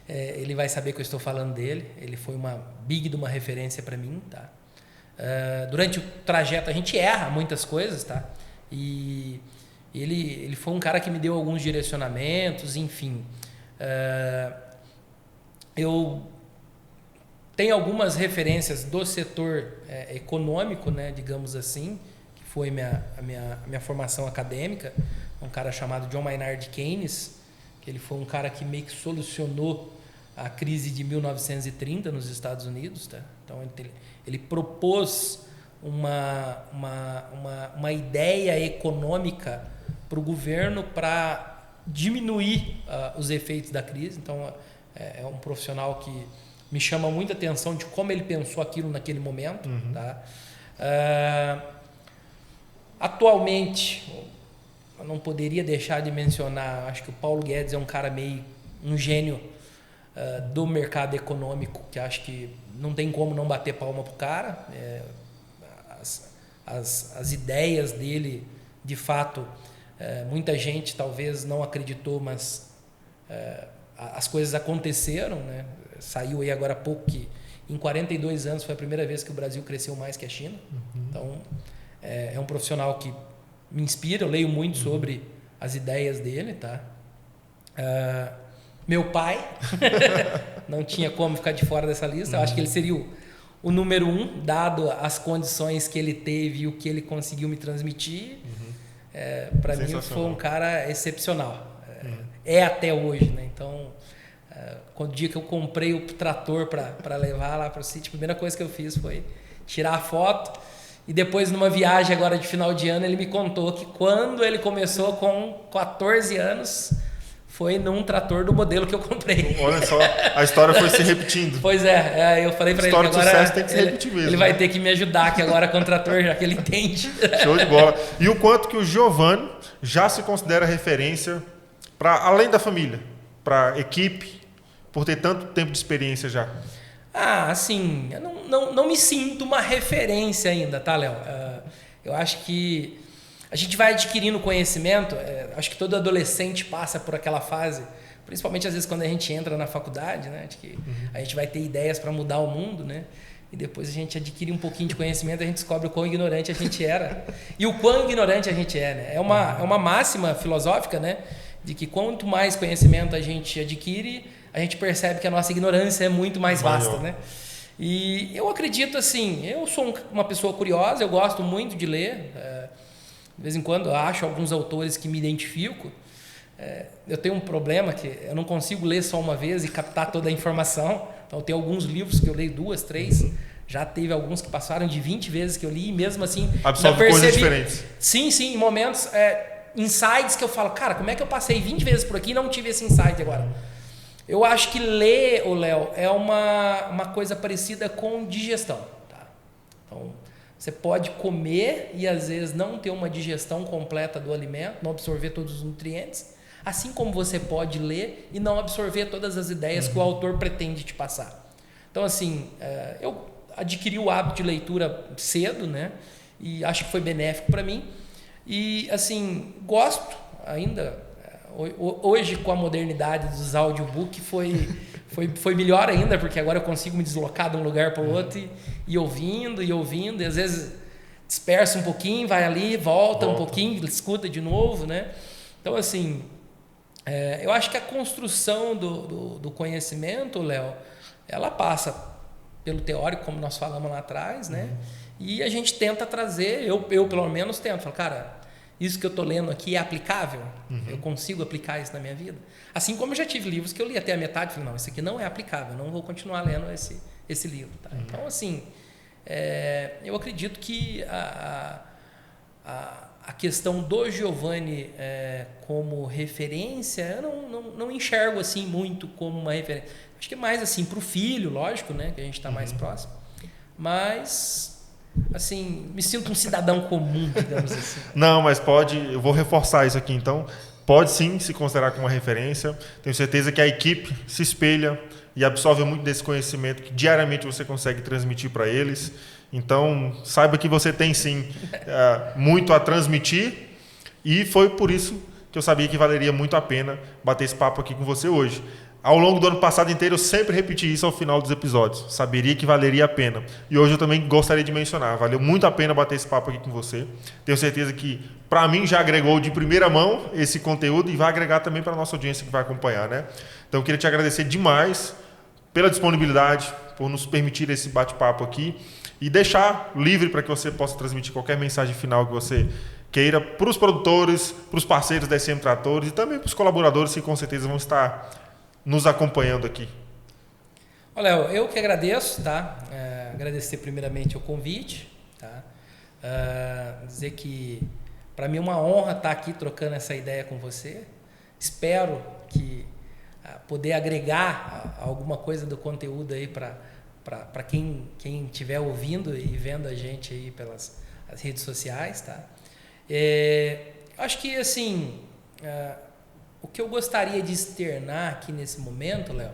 ele vai saber que eu estou falando dele. Ele foi uma referência para mim, tá? Durante o trajeto a gente erra muitas coisas, tá? E ele foi um cara que me deu alguns direcionamentos, enfim. Eu tenho algumas referências do setor econômico, né, digamos assim, que foi a minha formação acadêmica. Um cara chamado John Maynard Keynes, que ele foi um cara que meio que solucionou a crise de 1930 nos Estados Unidos, tá? Então ele propôs uma ideia econômica para o governo para diminuir os efeitos da crise. Então é um profissional que me chama muita atenção de como ele pensou aquilo naquele momento. Tá? Atualmente, eu não poderia deixar de mencionar, acho que o Paulo Guedes é um cara meio um gênio do mercado econômico, que acho que não tem como não bater palma pro cara. As ideias dele, de fato, muita gente talvez não acreditou, mas as coisas aconteceram, né? Saiu aí agora há pouco que em 42 anos foi a primeira vez que o Brasil cresceu mais que a China. Então é um profissional que me inspira, eu leio muito sobre as ideias dele, tá? Meu pai não tinha como ficar de fora dessa lista. Eu acho que ele seria o número 1, dado as condições que ele teve e o que ele conseguiu me transmitir. Para mim foi um cara excepcional. É até hoje, né? Então, quando o dia que eu comprei o trator para levar lá para o sítio, a primeira coisa que eu fiz foi tirar a foto. E depois, numa viagem agora de final de ano, ele me contou que quando ele começou com 14 anos, foi num trator do modelo que eu comprei. Olha só, a história foi se repetindo. Pois eu falei para ele que agora de sucesso tem que se repetir mesmo. Ele vai ter que me ajudar aqui agora com o trator, já que ele entende. Show de bola. E o quanto que o Giovanni já se considera referência para além da família, para equipe, por ter tanto tempo de experiência já? Assim, eu não me sinto uma referência ainda, tá, Léo? Eu acho que a gente vai adquirindo conhecimento. Acho que todo adolescente passa por aquela fase, principalmente às vezes quando a gente entra na faculdade, né? De que a gente vai ter ideias para mudar o mundo, né? E depois a gente adquire um pouquinho de conhecimento, a gente descobre o quão ignorante a gente era e o quão ignorante a gente é, né? É uma máxima filosófica, né? De que quanto mais conhecimento a gente adquire, a gente percebe que a nossa ignorância é muito mais vasta, né? E eu acredito assim, eu sou uma pessoa curiosa, eu gosto muito de ler. De vez em quando eu acho alguns autores que me identifico, eu tenho um problema que eu não consigo ler só uma vez e captar toda a informação. Então, tem alguns livros que eu leio 2, 3. Já teve alguns que passaram de 20 vezes que eu li e mesmo assim... Absorve coisas diferentes. Sim, em momentos... insights que eu falo, cara, como é que eu passei 20 vezes por aqui e não tive esse insight agora? Eu acho que ler, Léo, é uma coisa parecida com digestão. Tá? Então, você pode comer e às vezes não ter uma digestão completa do alimento, não absorver todos os nutrientes, assim como você pode ler e não absorver todas as ideias que o autor pretende te passar. Então, assim, eu adquiri o hábito de leitura cedo, né? E acho que foi benéfico para mim. E, assim, gosto ainda. Hoje, com a modernidade dos audiobooks, foi melhor ainda, porque agora eu consigo me deslocar de um lugar para o outro e ouvindo, e às vezes dispersa um pouquinho, vai ali, volta um pouquinho, escuta de novo, né? Então, assim, eu acho que a construção do conhecimento, Léo, ela passa pelo teórico, como nós falamos lá atrás, né? E a gente tenta trazer, eu pelo menos tento, falo, cara, isso que eu estou lendo aqui é aplicável? Eu consigo aplicar isso na minha vida? Assim como eu já tive livros que eu li até a metade e falei, não, isso aqui não é aplicável, não vou continuar lendo esse livro. Tá? Então, assim, eu acredito que a questão do Giovanni como referência, eu não enxergo assim muito como uma referência. Acho que é mais assim para o filho, lógico, né, que a gente está mais próximo, mas assim, me sinto um cidadão comum, digamos assim. Não, mas eu vou reforçar isso aqui então, pode sim se considerar como uma referência, tenho certeza que a equipe se espelha e absorve muito desse conhecimento que diariamente você consegue transmitir para eles, então saiba que você tem sim muito a transmitir e foi por isso que eu sabia que valeria muito a pena bater esse papo aqui com você hoje. Ao longo do ano passado inteiro, eu sempre repeti isso ao final dos episódios. Saberia que valeria a pena. E hoje eu também gostaria de mencionar. Valeu muito a pena bater esse papo aqui com você. Tenho certeza que, para mim, já agregou de primeira mão esse conteúdo e vai agregar também para a nossa audiência que vai acompanhar, né? Então, eu queria te agradecer demais pela disponibilidade, por nos permitir esse bate-papo aqui e deixar livre para que você possa transmitir qualquer mensagem final que você queira para os produtores, para os parceiros da SM Tratores e também para os colaboradores que com certeza vão estar nos acompanhando aqui. Olha, eu que agradeço, tá? Agradecer primeiramente o convite, tá? Dizer que para mim é uma honra estar aqui trocando essa ideia com você. Espero que poder agregar alguma coisa do conteúdo aí para quem estiver ouvindo e vendo a gente aí pelas as redes sociais, tá? Acho que assim o que eu gostaria de externar aqui nesse momento, Léo,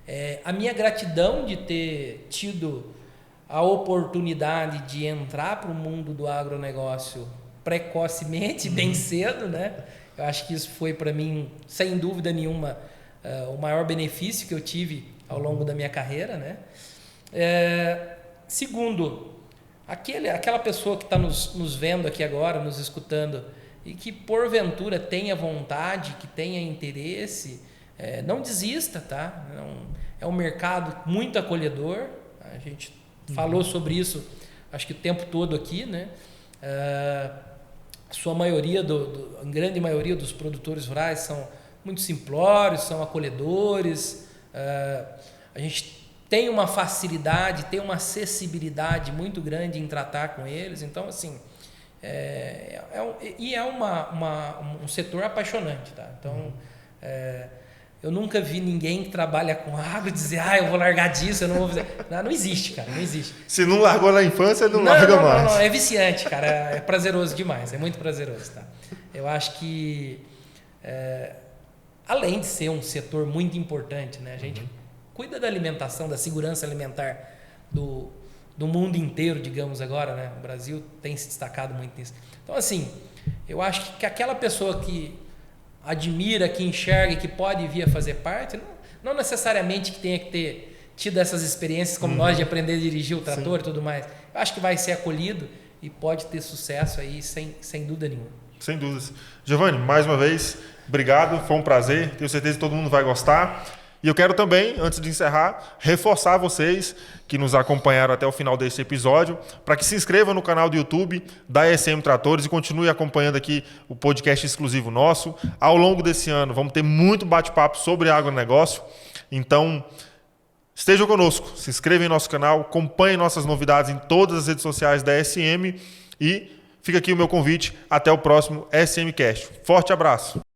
é a minha gratidão de ter tido a oportunidade de entrar para o mundo do agronegócio precocemente, bem cedo, né? Eu acho que isso foi para mim, sem dúvida nenhuma, o maior benefício que eu tive ao longo da minha carreira, né? Segundo, aquela pessoa que está nos vendo aqui agora, nos escutando, e que porventura tenha vontade, que tenha interesse, não desista, tá? É um mercado muito acolhedor, a gente falou sobre isso, acho que o tempo todo aqui, né? A grande maioria dos produtores rurais são muito simplórios, são acolhedores, a gente tem uma facilidade, tem uma acessibilidade muito grande em tratar com eles, então assim, um setor apaixonante, tá? Então, eu nunca vi ninguém que trabalha com agro dizer, eu vou largar disso, eu não vou fazer. Não existe, cara, não existe. Se não largou na infância, não larga mais. Não, é viciante, cara, é prazeroso demais, é muito prazeroso, tá? Eu acho que, além de ser um setor muito importante, né? A gente cuida da alimentação, da segurança alimentar do mundo inteiro, digamos agora, né? O Brasil tem se destacado muito nisso. Então, assim, eu acho que aquela pessoa que admira, que enxerga e que pode vir a fazer parte, não necessariamente que tenha que ter tido essas experiências como nós de aprender a dirigir o trator e tudo mais. Eu acho que vai ser acolhido e pode ter sucesso aí sem dúvida nenhuma. Sem dúvidas. Giovanni, mais uma vez, obrigado, foi um prazer. Tenho certeza que todo mundo vai gostar. E eu quero também, antes de encerrar, reforçar vocês que nos acompanharam até o final desse episódio, para que se inscrevam no canal do YouTube da SM Tratores e continue acompanhando aqui o podcast exclusivo nosso. Ao longo desse ano, vamos ter muito bate-papo sobre agronegócio. Então, estejam conosco, se inscrevam em nosso canal, acompanhem nossas novidades em todas as redes sociais da SM e fica aqui o meu convite. Até o próximo SMcast. Forte abraço!